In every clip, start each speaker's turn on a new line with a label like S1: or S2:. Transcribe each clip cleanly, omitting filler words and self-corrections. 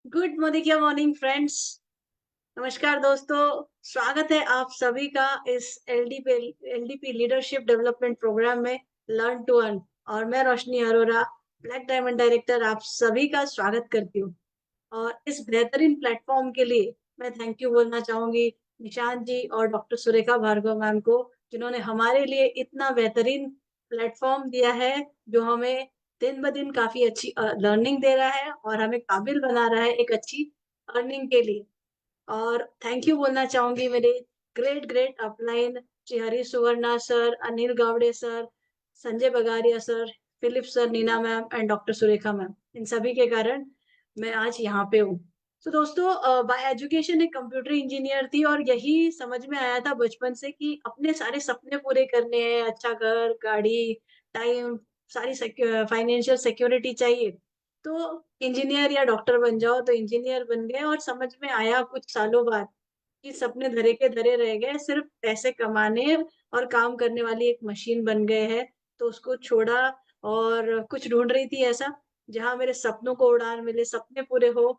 S1: Good morning या morning friends. नमस्कार दोस्तों। स्वागत है आप सभी का इस एलडीपी लीडरशिप डेवलपमेंट प्रोग्राम में लर्न टू अर्न। और मैं रोशनी अरोरा, ब्लैक डायमंड डायरेक्टर, आप सभी का स्वागत करती हूँ। और इस बेहतरीन प्लेटफॉर्म के लिए मैं थैंक यू बोलना चाहूंगी निशांत जी और डॉक्टर सुरेखा भार्गव मैम को, जिन्होंने हमारे लिए इतना बेहतरीन प्लेटफॉर्म दिया है, जो हमें दिन ब दिन काफी अच्छी लर्निंग दे रहा है और हमें काबिल बना रहा है एक अच्छी अर्निंग के लिए। और थैंक यू बोलना चाहूंगी मेरे great great upline Shri Hari Suvarna sir, Anil Gawde sir, Sanjay Bagaria sir, Philip sir, Nina ma'am and doctor Surekha ma'am. इन सभी के कारण मैं आज यहाँ पे हूँ। तो दोस्तों, बाय एजुकेशन एक कंप्यूटर इंजीनियर थी और यही समझ में आया था बचपन से कि अपने सारे सपने पूरे करने हैं, अच्छा घर, गाड़ी, टाइम, सारी फाइनेंशियल सिक्योरिटी चाहिए। तो इंजीनियर या डॉक्टर बन जाओ, तो इंजीनियर बन गए और समझ में आया कुछ सालों बाद कि सपने धरे के धरे रह गए, सिर्फ पैसे कमाने और काम करने वाली एक मशीन बन गए हैं। तो उसको छोड़ा और कुछ ढूंढ रही थी ऐसा जहां मेरे सपनों को उड़ान मिले, सपने पूरे हो।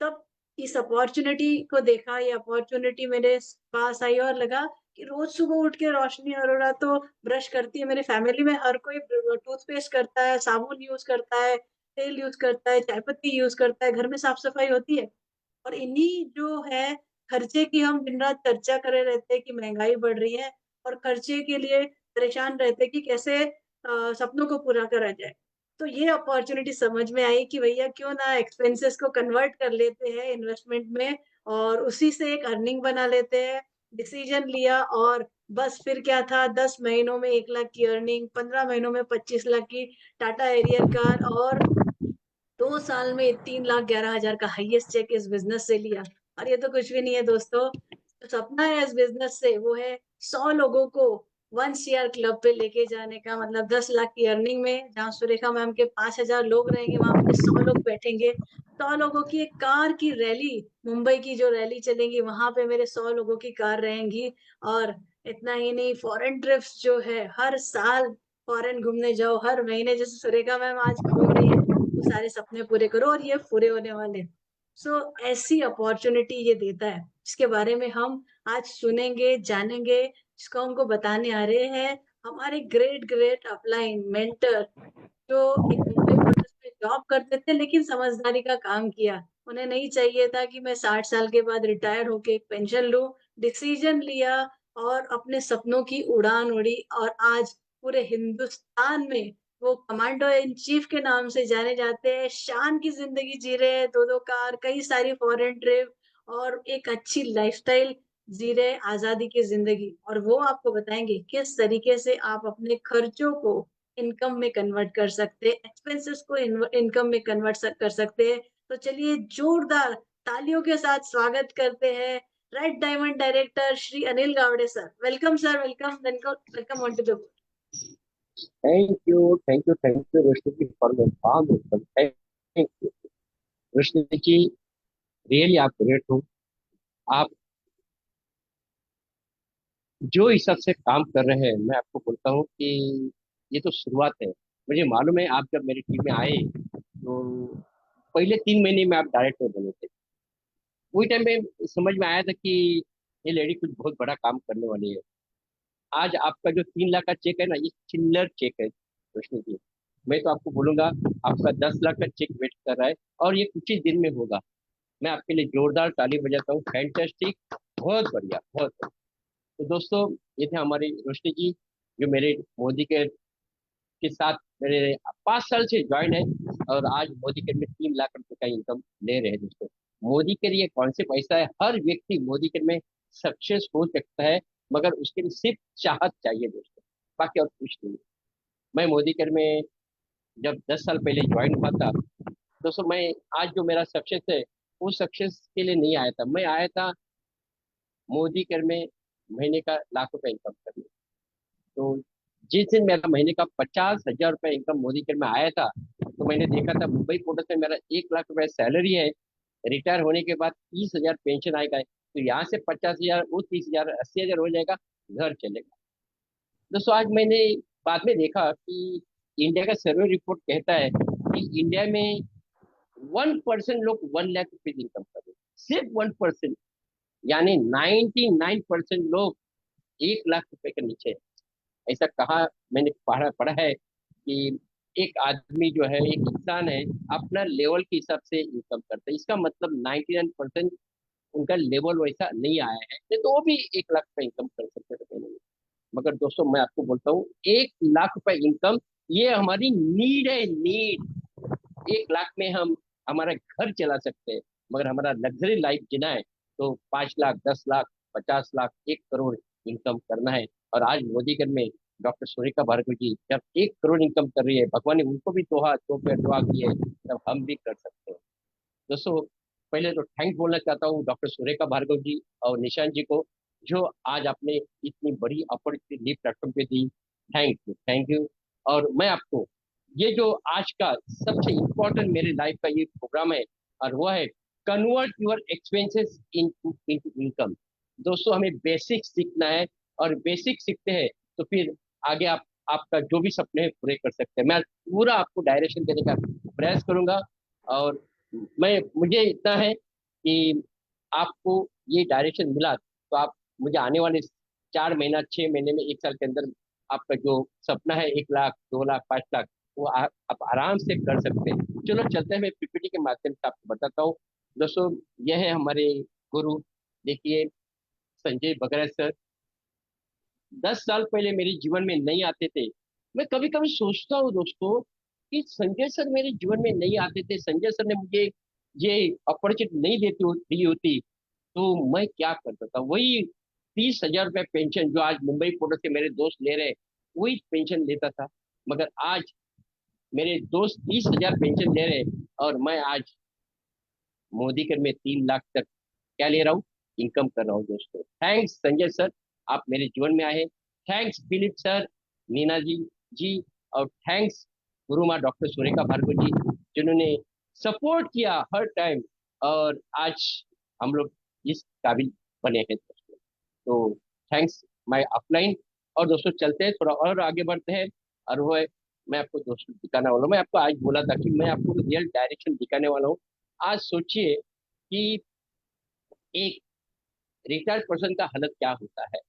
S1: तब इस अपॉर्चुनिटी को देखा, ये अपॉर्चुनिटी मेरे पास आई और लगा कि रोज सुबह उठ के रोशनी अरोड़ा तो ब्रश करती है। मेरे फैमिली में हर कोई टूथपेस्ट करता है, साबुन यूज करता है, तेल यूज करता है, चाय पत्ती यूज करता है, घर में साफ सफाई होती है। और इन्हीं जो है खर्चे की हम दिन रात चर्चा करे रहते हैं कि महंगाई बढ़ रही है, और खर्चे के लिए परेशान रहते हैं कि कैसे सपनों को पूरा करा जाए। तो ये अपॉर्चुनिटी समझ में आई कि भैया क्यों ना एक्सपेंसेस को कन्वर्ट कर लेते हैं इन्वेस्टमेंट में और उसी से एक अर्निंग बना लेते हैं। डिसीजन लिया और बस फिर क्या था, 10 महीनों में 1 लाख की अर्निंग, 15 महीनों में 25 लाख की टाटा एरियर कार, और 2 साल में 3,11,000 का हाईएस्ट चेक इस बिजनेस से लिया। और ये तो कुछ भी नहीं है दोस्तों। जो सपना है इस बिजनेस से वो है 100 लोगों को वन सीआर क्लब पे लेके जाने का, मतलब 10 लाख की अर्निंग में जहाँ सुरेखा मैम के 5,000 लोग रहेंगे, वहां पे 100 लोग बैठेंगे। 100 लोगों की एक कार की रैली, मुंबई की जो रैली चलेंगी वहां पे मेरे 100 लोगों की कार रहेंगी। और इतना ही नहीं, फॉरेन ट्रिप्स जो है हर साल फॉरेन घूमने जाओ, हर महीने जैसे सुरेखा मैम आज घूम रही है, वो सारे सपने पूरे करो और ये पूरे होने वाले। ऐसी अपॉर्चुनिटी ये देता है, इसके बारे में हम आज सुनेंगे, जानेंगे, जिसको हमको बताने आ रहे हैं हमारे ग्रेट ग्रेट अपलाइन मेंटर, जो एक मुंबई मोटर्स में जॉब करते थे लेकिन समझदारी का काम किया। उन्हें नहीं चाहिए था कि मैं 60 साल के बाद रिटायर होके एक पेंशन लूं। डिसीजन लिया और अपने सपनों की उड़ान उड़ी, और आज पूरे हिंदुस्तान में वो कमांडो इन चीफ के नाम से जाने जाते हैं। शान की जिंदगी जी रहे हैं, 2-2 कार, कई सारी फॉरेन ट्रिप और एक अच्छी लाइफस्टाइल जी रहे हैं, आजादी की जिंदगी। और वो आपको बताएंगे किस तरीके से आप अपने खर्चों को इनकम में कन्वर्ट कर सकते हैं, एक्सपेंसेस को इनकम में कन्वर्ट कर सकते हैं। तो चलिए जोरदार तालियों के साथ स्वागत करते हैं Red Diamond director Shri Anil Gawde sir. Welcome sir, welcome welcome welcome on to the.
S2: Thank you, Roshni, for the warm welcome. Thank you, Roshni ji. Really आप ग्रेट हो। आप जो हिसाब से काम कर रहे हैं, मैं आपको बोलता हूँ कि ये तो शुरुआत है। मुझे मालूम है, आप जब मेरी टीम में आए तो पहले 3 महीने में आप डायरेक्टर बने थे। वही टाइम में समझ में आया था कि ये लेडी कुछ बहुत बड़ा काम करने वाली है। आज आपका जो 3 लाख का चेक है ना, ये चिल्लर चेक है रोशनी जी। मैं तो आपको बोलूंगा, आपका 10 लाख का चेक वेट कर रहा है और ये कुछ ही दिन में होगा। मैं आपके लिए जोरदार ताली बजाता हूँ। फैंटास्टिक, बहुत बढ़िया, बहुत बढ़िया। तो दोस्तों, ये थे हमारी रोशनी जी, जो मेरे मोदी के साथ मेरे 5 साल से ज्वाइन है और आज मोदी केयर में 3 लाख रुपए का इनकम ले रहे हैं। दोस्तों, मोदी केयर ये कॉन्सेप्ट ऐसा है, हर व्यक्ति मोदी केयर में सक्सेस हो सकता है, मगर उसके लिए सिर्फ चाहत चाहिए दोस्तों, बाकी और कुछ नहीं। मैं मोदी केयर में जब 10 साल पहले ज्वाइन हुआ था दोस्तों, मैं आज जो मेरा सक्सेस है, वो सक्सेस के लिए नहीं आया था। मैं आया था मोदी केयर में महीने का लाख रुपए इनकम करने। तो जिस दिन मेरा महीने का 50,000 रुपये इनकम मोदी केयर में आया था, तो मैंने देखा था मुंबई पोर्ट में मेरा 1 लाख रुपए सैलरी है। रिटायर होने के बाद 30,000 पेंशन आएगा, तो यहाँ से 50,000, वो 30,000, 80,000 हो जाएगा, घर चलेगा। दोस्तों, आज मैंने बाद में देखा कि इंडिया का सर्वे रिपोर्ट कहता है कि इंडिया में 1% लोग 1 लाख रुपए इनकम कर रहे हैं, सिर्फ 1%। यानी 99% लोग 1 लाख रुपए के नीचे हैं। ऐसा कहा, मैंने पढ़ा पढ़ा है कि एक आदमी जो है, एक इंसान है, अपना लेवल के हिसाब से इनकम करता है। इसका मतलब 99% उनका लेवल वैसा नहीं आया है, नहीं तो वो भी 1 लाख रुपए इनकम कर सकते थे महीने में। मगर दोस्तों, मैं आपको बोलता हूँ, 1 लाख रुपए इनकम ये हमारी नीड है, नीड। 1 लाख में हम हमारा घर चला सकते हैं। मगर हमारा लग्जरी लाइफ जीना है तो 5 लाख, 10 लाख, 50 लाख, 1 करोड़ इनकम करना है। और आज मोदी घर में डॉक्टर सुरेखा भार्गव जी जब 1 करोड़ इनकम कर रही है, भगवान ने उनको भी दोहा तो पे दुआ की है, तब हम भी कर सकते हैं। दोस्तों, पहले तो थैंक बोलना चाहता हूँ डॉक्टर सुरेखा भार्गव जी और निशांत जी को, जो आज आपने इतनी बड़ी अपॉर्चुनिटी प्लेटफॉर्म पे दी। Thank you, thank you. और मैं आपको ये जो आज का सबसे इम्पोर्टेंट मेरे लाइफ का ये प्रोग्राम है, और वो है convert your expenses into income. दोस्तों, हमें बेसिक सीखना है, और बेसिक सीखते हैं तो फिर आगे आप आपका जो भी सपने हैं पूरे कर सकते हैं। मैं पूरा आपको डायरेक्शन देने का प्रयास करूंगा। और मैं मुझे इतना है कि आपको ये डायरेक्शन मिला तो आप मुझे आने वाले 4 महीना, 6 महीने में, 1 साल के अंदर आपका जो सपना है, 1 लाख, 2 लाख, 5 लाख, वो आप आराम से कर सकते हैं। चलो चलते हैं, मैं पीपीटी के माध्यम से आपको बताता हूँ। दोस्तों, यह है हमारे गुरु। देखिए, संजय बगैर सर 10 साल पहले मेरे जीवन में नहीं आते थे। मैं कभी कभी सोचता हूँ दोस्तों कि संजय सर मेरे जीवन में नहीं आते थे, संजय सर ने मुझे ये अपॉर्चुनिटी नहीं दी होती, तो मैं क्या करता था। वही 30,000 रुपये पेंशन जो आज मुंबई पोर्ट से मेरे दोस्त ले रहे हैं, वही पेंशन लेता था। मगर आज मेरे दोस्त 30,000 पेंशन ले रहे हैं, और मैं आज मोदी कर में 3 लाख तक क्या ले रहा हूँ, इनकम कर रहा हूँ। दोस्तों, थैंक्स संजय सर, आप मेरे जीवन में आए। Thanks Philip sir, Meena ji, और थैंक्स गुरु माँ डॉक्टर सुरेखा भार्गव जी, जिन्होंने सपोर्ट किया हर टाइम, और आज हम लोग इस काबिल बने हैं दोस्तों। तो थैंक्स माय अपलाइन। और दोस्तों, चलते हैं, थोड़ा और आगे बढ़ते हैं। और वो है, मैं आपको दोस्तों दिखाने वाला हूँ। मैं आपको आज बोला था कि मैं आपको रियल डायरेक्शन दिखाने वाला हूँ। आज सोचिए कि एक रिटायर्ड पर्सन का हालत क्या होता है,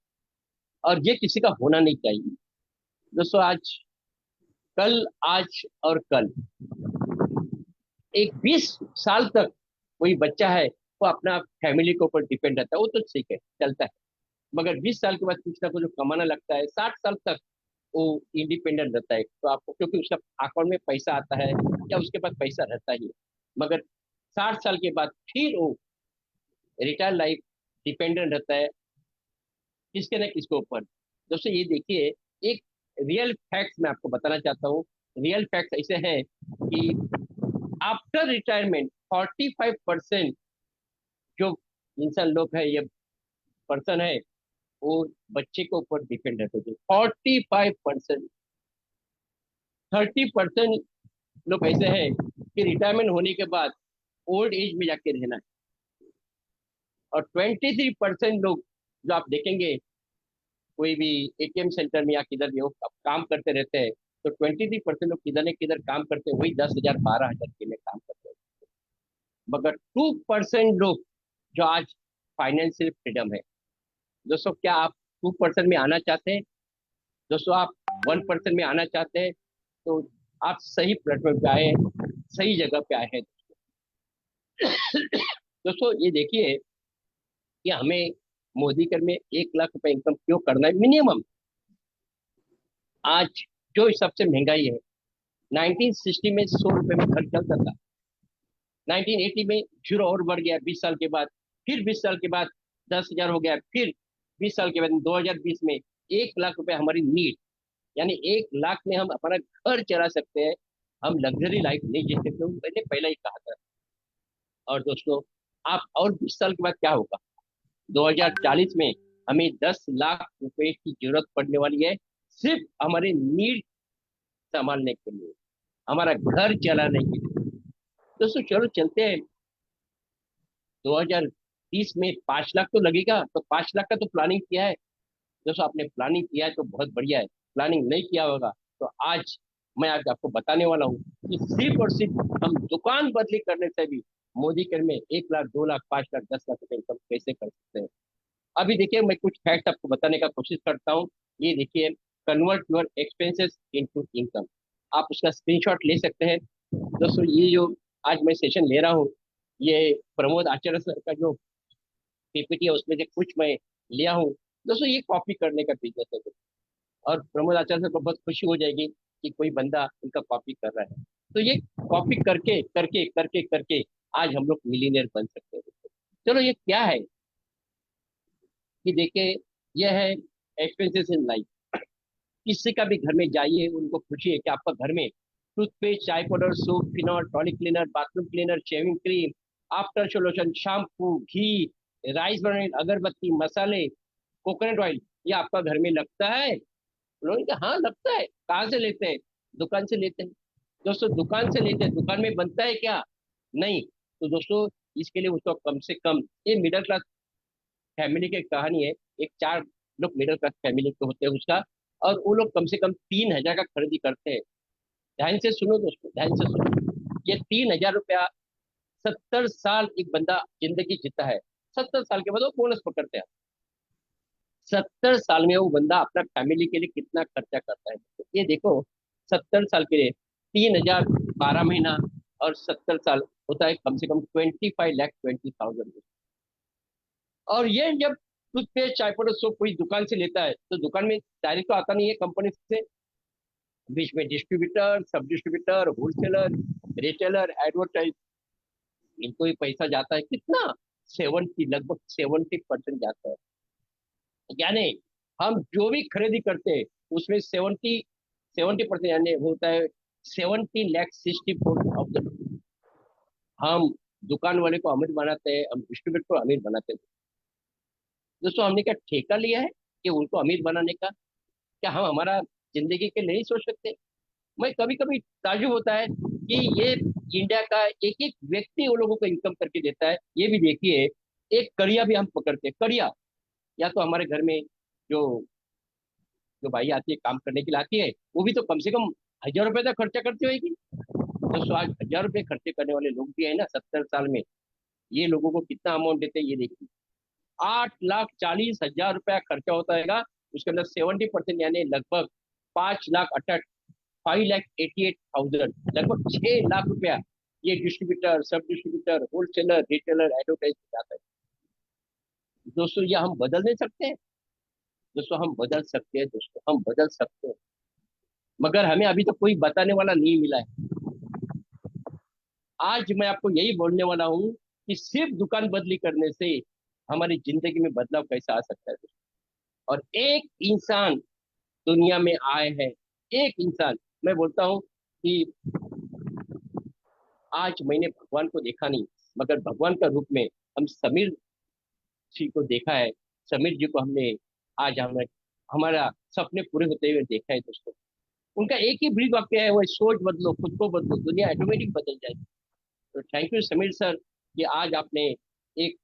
S2: और ये किसी का होना नहीं चाहिए। दोस्तों, आज, कल, आज और कल, एक 20 साल तक कोई बच्चा है, वो अपना फैमिली के ऊपर डिपेंड रहता है, वो तो ठीक है, चलता है। मगर 20 साल के बाद कुछ ना कुछ कमाना लगता है, 60 साल तक वो इंडिपेंडेंट रहता है, तो आपको, क्योंकि उसका अकाउंट में पैसा आता है, या उसके पास पैसा रहता ही है। मगर 60 साल के बाद फिर वो रिटायर लाइफ डिपेंडेंट रहता है किसके ना किसके ऊपर। दोस्तों, ये देखिए, एक रियल फैक्ट मैं आपको बताना चाहता हूँ। रियल फैक्ट ऐसे है कि आफ्टर रिटायरमेंट 45% जो इंसान लोग है, ये पर्सन है, वो बच्चे के ऊपर डिपेंड रहते थे। 45%। 30% लोग ऐसे हैं कि रिटायरमेंट होने के बाद ओल्ड एज में जाके रहना है। और 23% लोग जो आप देखेंगे कोई भी एटीएम सेंटर में या किधर भी वो काम करते रहते हैं, तो 23% लोग किधर न किधर काम करते हैं, वही 10,000, 12,000 के लिए काम करते हैं। मगर 2% लोग जो आज फाइनेंशियल फ्रीडम है। दोस्तों, क्या आप 2% में आना चाहते हैं? दोस्तों, आप 1% में आना चाहते हैं? तो आप सही प्लेटफॉर्म पे आए हैं, सही जगह पे आए हैं। दोस्तों, ये देखिए कि हमें मोदी कर में 1 लाख रुपए इनकम क्यों करना है मिनिमम। आज जो हिसाब से महंगाई है, 1960 में 100 रुपए में घर चलता था, 1980 में जीरो और बढ़ गया 20 साल के बाद, फिर 20 साल के बाद 10,000 हो गया, फिर 20 साल के बाद 2020 में 1 लाख रुपए हमारी नीड। यानी 1 लाख में हम अपना घर चला सकते हैं, हम लग्जरी लाइफ नहीं जी सकते, मैंने पहले ही कहा था। और दोस्तों, आप और 20 साल के बाद क्या होगा, 2040 में हमें 10 लाख रुपए की जरूरत पड़ने वाली है, सिर्फ हमारे नीड संभालने के लिए, हमारा घर चलाने के लिए। दोस्तों, चलो चलते हैं। 2030 में 5 लाख तो लगेगा, तो 5 लाख का तो प्लानिंग किया है। दोस्तों, आपने प्लानिंग किया है तो बहुत बढ़िया है, प्लानिंग नहीं किया होगा तो आज मैं आज आपको बताने वाला हूँ कि सिर्फ और सिर्फ हम दुकान बदली करने से भी मोदी केयर में 1 लाख, 2 लाख, 5 लाख, 10 लाख रुपए इनकम कैसे कर सकते हैं। अभी देखिए, मैं कुछ फैक्ट आपको बताने का कोशिश करता हूँ। ये देखिए, convert your expenses into income. आप उसका स्क्रीनशॉट ले सकते हैं। दोस्तों, ये जो आज मैं सेशन ले रहा हूँ, ये प्रमोद आचार्य सर का जो पीपीटी है उसमें से कुछ मैं लिया हूँ। दोस्तों, ये कॉपी करने का बिजनेस है। और प्रमोद आचार्य सर को बहुत खुशी हो जाएगी कि कोई बंदा इनका कॉपी कर रहा है। तो ये कॉपी करके करके करके करके आज हम लोग मिलीनियर बन सकते हैं। चलो, ये क्या है कि देखिए, यह है एक्सपेंसेस इन लाइफ। किसी का भी घर में जाइए, उनको पूछिए कि आपका घर में टूथपेस्ट, चाय powder, soap, phenol, toilet cleaner, bathroom cleaner, shaving cream, after solution, shampoo, घी, राइस ब्रांड, अगरबत्ती, मसाले, कोकोनट ऑयल, ये आपका घर में लगता है? उन्होंने कहा हाँ लगता है। कहाँ से लेते हैं? दुकान से लेते हैं। दोस्तों, दुकान से लेते हैं, दुकान में बनता है क्या? नहीं। तो दोस्तों, इसके लिए उसको कम से कम, ये मिडिल क्लास फैमिली की कहानी है। एक 4 लोग मिडिल क्लास फैमिली के होते हैं उसका, और वो लोग कम से कम 3,000 का खरीदी करते हैं। ध्यान से सुनो दोस्तों, ध्यान से सुनो। ये 3,000 रुपया 70 साल एक बंदा जिंदगी जीता है। 70 साल के बाद वो बोनस पकड़ते हैं। 70 साल में वो बंदा अपना फैमिली के लिए कितना खर्चा करता है, तो ये देखो। 70 साल के लिए 3,000, 12 महीना, और 70 साल होता है कम से कम 25,20,000। और ये जब टूथपेस्ट, चाय पाउडर, सोप कोई दुकान से लेता है, तो दुकान में डायरेक्ट तो आता नहीं है कंपनी से। बीच में डिस्ट्रीब्यूटर, सब डिस्ट्रीब्यूटर, होलसेलर, रिटेलर, एडवर्टाइज, इनको ही पैसा जाता है कितना? 70, लगभग 70% जाता है। यानी हम जो भी खरीदी करते हैं उसमें 70% यानी होता है 70,64,000। हम दुकान वाले को अमीर बनाते हैं, हम डिस्ट्रीब्यूटर को अमीर बनाते हैं। दोस्तों, हमने क्या ठेका लिया है कि उनको अमीर बनाने का? क्या हम हमारा जिंदगी के लिए नहीं सोच सकते? मैं कभी कभी ताजुब होता है कि ये इंडिया का एक एक व्यक्ति उन लोगों को इनकम करके देता है। ये भी देखिए, एक कड़िया भी हम पकड़ते हैं। कड़िया, या तो हमारे घर में जो जो भाई आती है काम करने के लिए आती है, वो भी तो कम से कम 1,000 रुपए तक खर्चा करती होगी। दोस्तों, आज 1,000 रुपए खर्चे करने वाले लोग भी है ना 70 साल में। ये लोगों को कितना अमाउंट देते हैं ये देखिए। 8,40,000 रुपया खर्चा होता है। उसके अंदर 70% यानी लगभग 5,68, 5,88,000, लगभग 6 लाख रुपया ये डिस्ट्रीब्यूटर, सब डिस्ट्रीब्यूटर, होलसेलर, रिटेलर, एडवर्टाइज जाता है। दोस्तों, ये हम बदल नहीं सकते? दोस्तों, हम बदल सकते हैं। दोस्तों, हम बदल सकते हैं, मगर हमें अभी तो कोई बताने वाला नहीं मिला है। आज मैं आपको यही बोलने वाला हूँ कि सिर्फ दुकान बदली करने से हमारी जिंदगी में बदलाव कैसा आ सकता है। और एक इंसान दुनिया में आए हैं, एक इंसान। मैं बोलता हूँ कि आज मैंने भगवान को देखा नहीं, मगर भगवान का रूप में हम समीर जी को देखा है। समीर जी को हमने आज हमें हमारा सपने पूरे होते हुए देखा है। दोस्तों, उनका एक ही ब्रीफ वाक्य है, वो सोच बदलो, खुद को बदलो, दुनिया ऑटोमेटिक बदल जाएगी। तो थैंक यू समीर सर कि आज आपने एक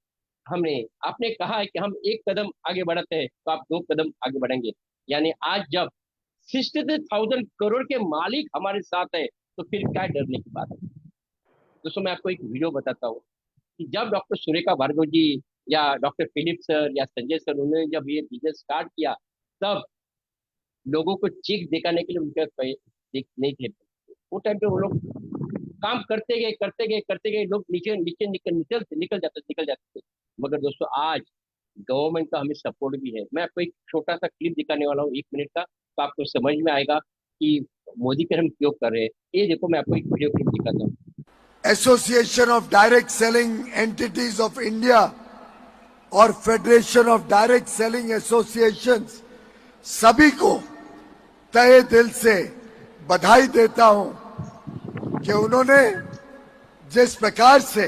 S2: हमने आपने कहा है कि हम एक कदम आगे बढ़ते हैं तो आप 2 कदम आगे बढ़ेंगे। यानी आज जब 63,000 करोड़ के मालिक हमारे साथ है, तो फिर क्या डरने की बात है। दोस्तों, मैं आपको एक वीडियो बताता हूँ कि जब डॉक्टर सुरेखा भार्गव जी या डॉक्टर फिलिप सर या संजय सर उन्होंने जब ये बिजनेस स्टार्ट किया, तब लोगों को चेक दिखाने के लिए उनके नहीं थे। वो टाइम पे वो लोग काम करते गए करते गए करते गए, लोग नीचे नीचे निकल जाते थे। मगर दोस्तों, आज गवर्नमेंट का हमें सपोर्ट भी है। मैं आपको एक छोटा सा क्लिप दिखाने वाला हूँ, 1 मिनट का, तो आपको समझ में आएगा कि मोदी के हम क्यों कर रहे हैं। ये देखो, मैं आपको एक वीडियो क्लिप दिखाता हूँ।
S3: Association of Direct Selling Entities of India और Federation of Direct Selling Associations सभी को तहे दिल से बधाई देता हूं कि उन्होंने जिस प्रकार से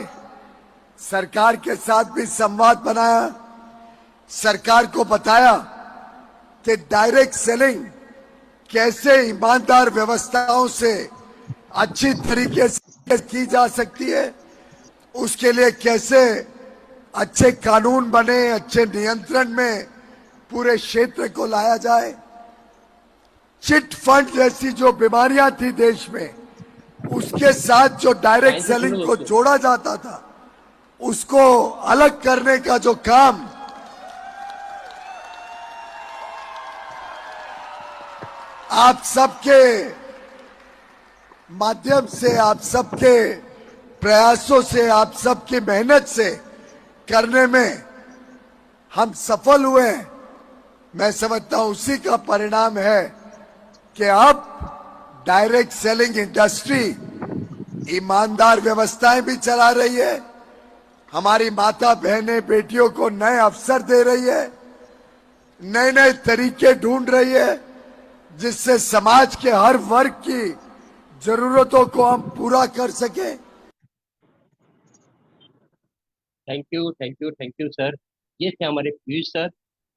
S3: सरकार के साथ भी संवाद बनाया, सरकार को बताया कि डायरेक्ट सेलिंग कैसे ईमानदार व्यवस्थाओं से अच्छी तरीके से की जा सकती है, उसके लिए कैसे अच्छे कानून बने, अच्छे नियंत्रण में पूरे क्षेत्र को लाया जाए। चिट फंड जैसी जो बीमारियां थी देश में, उसके साथ जो डायरेक्ट
S2: लाइन से सुनो
S3: सेलिंग को
S2: दोस्तों।
S3: जोड़ा जाता था, उसको अलग करने का जो काम आप सबके माध्यम से, आप सबके प्रयासों से, आप सबकी मेहनत से करने में हम सफल हुए हैं, मैं समझता हूं उसी का परिणाम है कि अब डायरेक्ट सेलिंग इंडस्ट्री ईमानदार व्यवस्थाएं भी चला रही है, हमारी माता बहनें बेटियों को नए अवसर दे रही है, नए नए तरीके ढूंढ रही है, जिससे समाज के हर वर्ग की जरूरतों को हम पूरा कर सके।
S2: Thank you, thank you, thank you sir. ये थे हमारे पीयूष सर,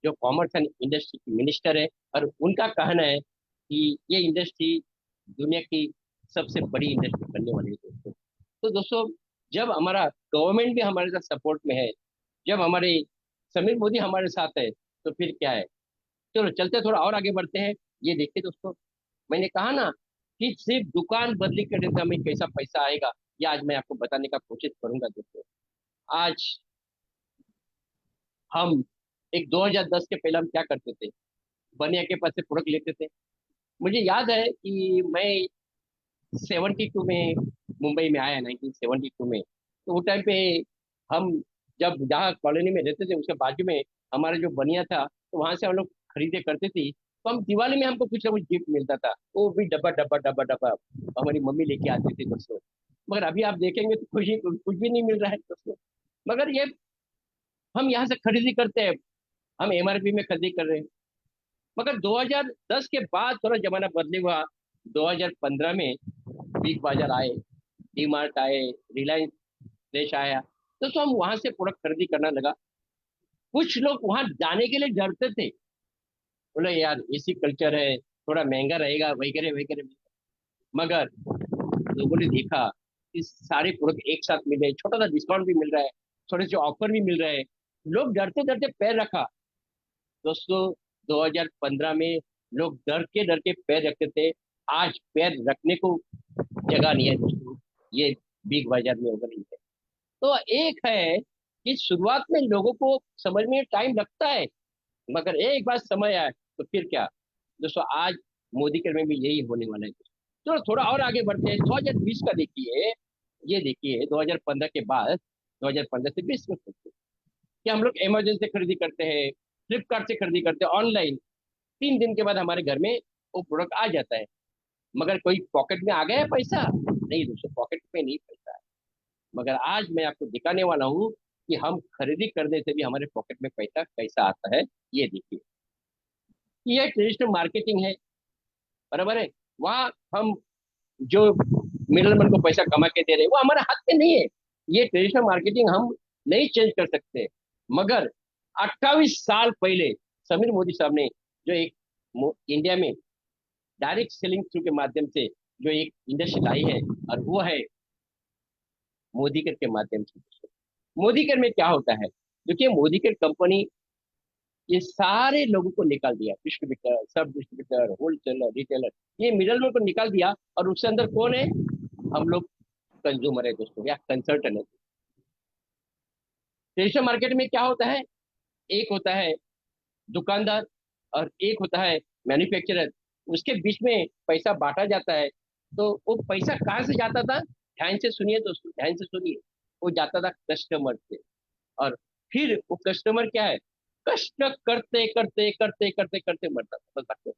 S2: जो कॉमर्स एंड इंडस्ट्री के मिनिस्टर है, और उनका कहना है कि ये इंडस्ट्री दुनिया की सबसे बड़ी इंडस्ट्री बनने वाली है दोस्तों। तो दोस्तों, जब हमारा गवर्नमेंट भी हमारे साथ सपोर्ट में है, जब हमारे समीर मोदी हमारे साथ है, तो फिर क्या है। चलो चलते थोड़ा और आगे बढ़ते हैं। ये देखिए दोस्तों, मैंने कहा ना कि सिर्फ दुकान बदली करने से हमें कैसा पैसा आएगा, ये आज मैं आपको बताने का कोशिश करूंगा दोस्तों। आज हम एक 2010 के पहले हम क्या करते थे, बनिया के पास से प्रोडक्ट लेते थे। मुझे याद है कि मैं 72 में मुंबई में आया, 1972 में। तो वो टाइम पे हम जब जहाँ कॉलोनी में रहते थे, उसके बाजू में हमारा जो बनिया था, तो वहां से हम लोग खरीदे करते थे। तो हम दिवाली में हमको कुछ ना कुछ गिफ्ट मिलता था, वो भी डब्बा डब्बा डब्बा डब्बा हमारी मम्मी लेके आती थी दोस्तों। मगर अभी आप देखेंगे तो कुछ भी नहीं मिल रहा है दोस्तों। मगर ये हम यहाँ से खरीदी करते हैं, हम एमआरपी में खरीदी कर रहे हैं। मगर 2010 के बाद थोड़ा जमाना बदले हुआ। 2015 में बिग बाजार आए, डी मार्ट आए, रिलायंस फ्रेश आया, तो हम वहां से प्रोडक्ट खरीदी करना लगा। कुछ लोग वहां जाने के लिए डरते थे, बोले यार ऐसी कल्चर है, थोड़ा महंगा रहेगा वगैरह वगैरह। मगर लोगों ने देखा कि सारे प्रोडक्ट एक साथ मिल रहे हैं, छोटा सा डिस्काउंट भी मिल रहा है, छोटे से ऑफर भी मिल रहे हैं। लोग डरते डरते पैर रखा दोस्तों। 2015 में लोग डर के पैर रखते थे, आज पैर रखने को जगह नहीं है दोस्तों, ये बिग बाजार में होकर नहीं है। तो एक है कि शुरुआत में लोगों को समझ में टाइम लगता है, मगर एक बार समय आए तो फिर क्या दोस्तों। आज मोदी के में भी यही होने वाला है। चलो थोड़ा और आगे बढ़ते हैं। 2020 का देखिए, ये देखिए 2015 के बाद 2015 से 20 में सोचिए कि हम लोग अमेजन से खरीदी करते हैं, फ्लिपकार्ट से खरीदी करते हैं ऑनलाइन। 3 दिन के बाद हमारे घर में वो प्रोडक्ट आ जाता है। मगर कोई पॉकेट में आ गया है पैसा? नहीं दोस्तों, पॉकेट में नहीं पैसा है। मगर आज मैं आपको दिखाने वाला हूँ कि हम खरीदी करने से भी हमारे पॉकेट में पैसा कैसा आता है। ये देखिए, ये ट्रेडिशनल मार्केटिंग है, बराबर है। वहाँ हम जो मिडलमैन को पैसा कमा के दे रहे हैं, वो हमारे हाथ में नहीं है। ये ट्रेडिशनल मार्केटिंग हम नहीं चेंज कर सकते। मगर 28 साल पहले समीर मोदी साहब ने जो एक इंडिया में डायरेक्ट सेलिंग थ्रू के माध्यम से जो एक इंडस्ट्री लाई है, और वो है मोदी केयर के माध्यम से। मोदी केयर में क्या होता है, देखिए मोदी केयर कंपनी ये सारे लोगों को निकाल दिया, डिस्ट्रीब्यूटर, सब डिस्ट्रीब्यूटर, होलसेलर, रिटेलर, ये मिडलमैन को निकाल दिया। और उसके अंदर कौन है? हम लोग कंज्यूमर है दोस्तों, या कंसल्टेंट है। ट्रेडिशनल मार्केट में क्या होता है, एक होता है दुकानदार और एक होता है मैन्युफैक्चरर, उसके बीच में पैसा बांटा जाता है। तो वो पैसा कहाँ से जाता था? ध्यान से सुनिए दोस्तों, ध्यान से सुनिए। वो जाता था कस्टमर से, और फिर वो कस्टमर क्या है, कष्ट करते करते करते करते करते मरता था। बस बात।